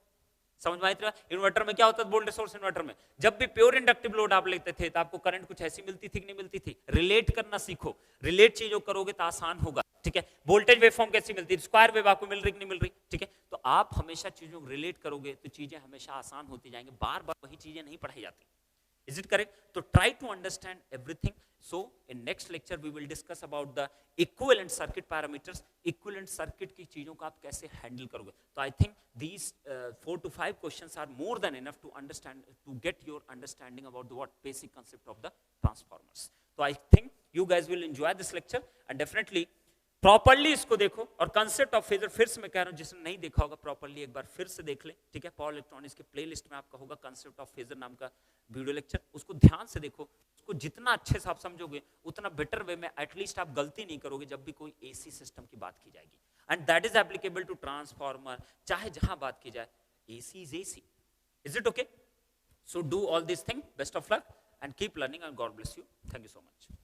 समझ में आया? इन्वर्टर में क्या होता है, वोल्टेज सोर्स इन्वर्टर में जब भी प्योर इंडक्टिव लोड आप लेते थे तो आपको करंट कुछ ऐसी मिलती थी कि नहीं मिलती थी। रिलेट करना सीखो, रिलेट चीजों करोगे तो आसान होगा। ठीक है, वोल्टेज वेवफॉर्म कैसी मिलती है, स्क्वायर वेव आपको मिल रही कि नहीं मिल रही। ठीक है, तो आप हमेशा चीजों को रिलेट करोगे तो चीजें हमेशा आसान होती जाएंगी। बार बार वही चीजें नहीं पढ़ाई जाती। Is it correct? So try to understand everything. So in next lecture we will discuss about the equivalent circuit parameters. Equivalent circuit की चीजों को आप कैसे handle करोगे. So I think these 4 to 5 questions are more than enough to understand, to get your understanding about the what basic concept of the transformers. So I think you guys will enjoy this lecture and definitely properly इसको देखो. और कंसेप्ट ऑफ फेजर फिर से मैं कह रहा हूं, जिसने नहीं देखा होगा प्रॉपरली एक बार फिर से देख ले, ठीक है. पावर इलेक्ट्रॉनिक्स के प्लेलिस्ट में आपका होगा कंसेप्ट ऑफ फेजर नाम का वीडियो लेक्चर. उसको ध्यान से देखो. उसको जितना अच्छे से आप समझोगे उतना बेटर वे में एटलीस्ट आप गलती नहीं करोगे जब भी कोई एसी सिस्टम की बात की जाएगी. And that is applicable to transformer, चाहे जहां बात की जाए. AC is AC. Is it okay? So do all this thing. Best of luck and keep learning and God bless you. Thank you so much.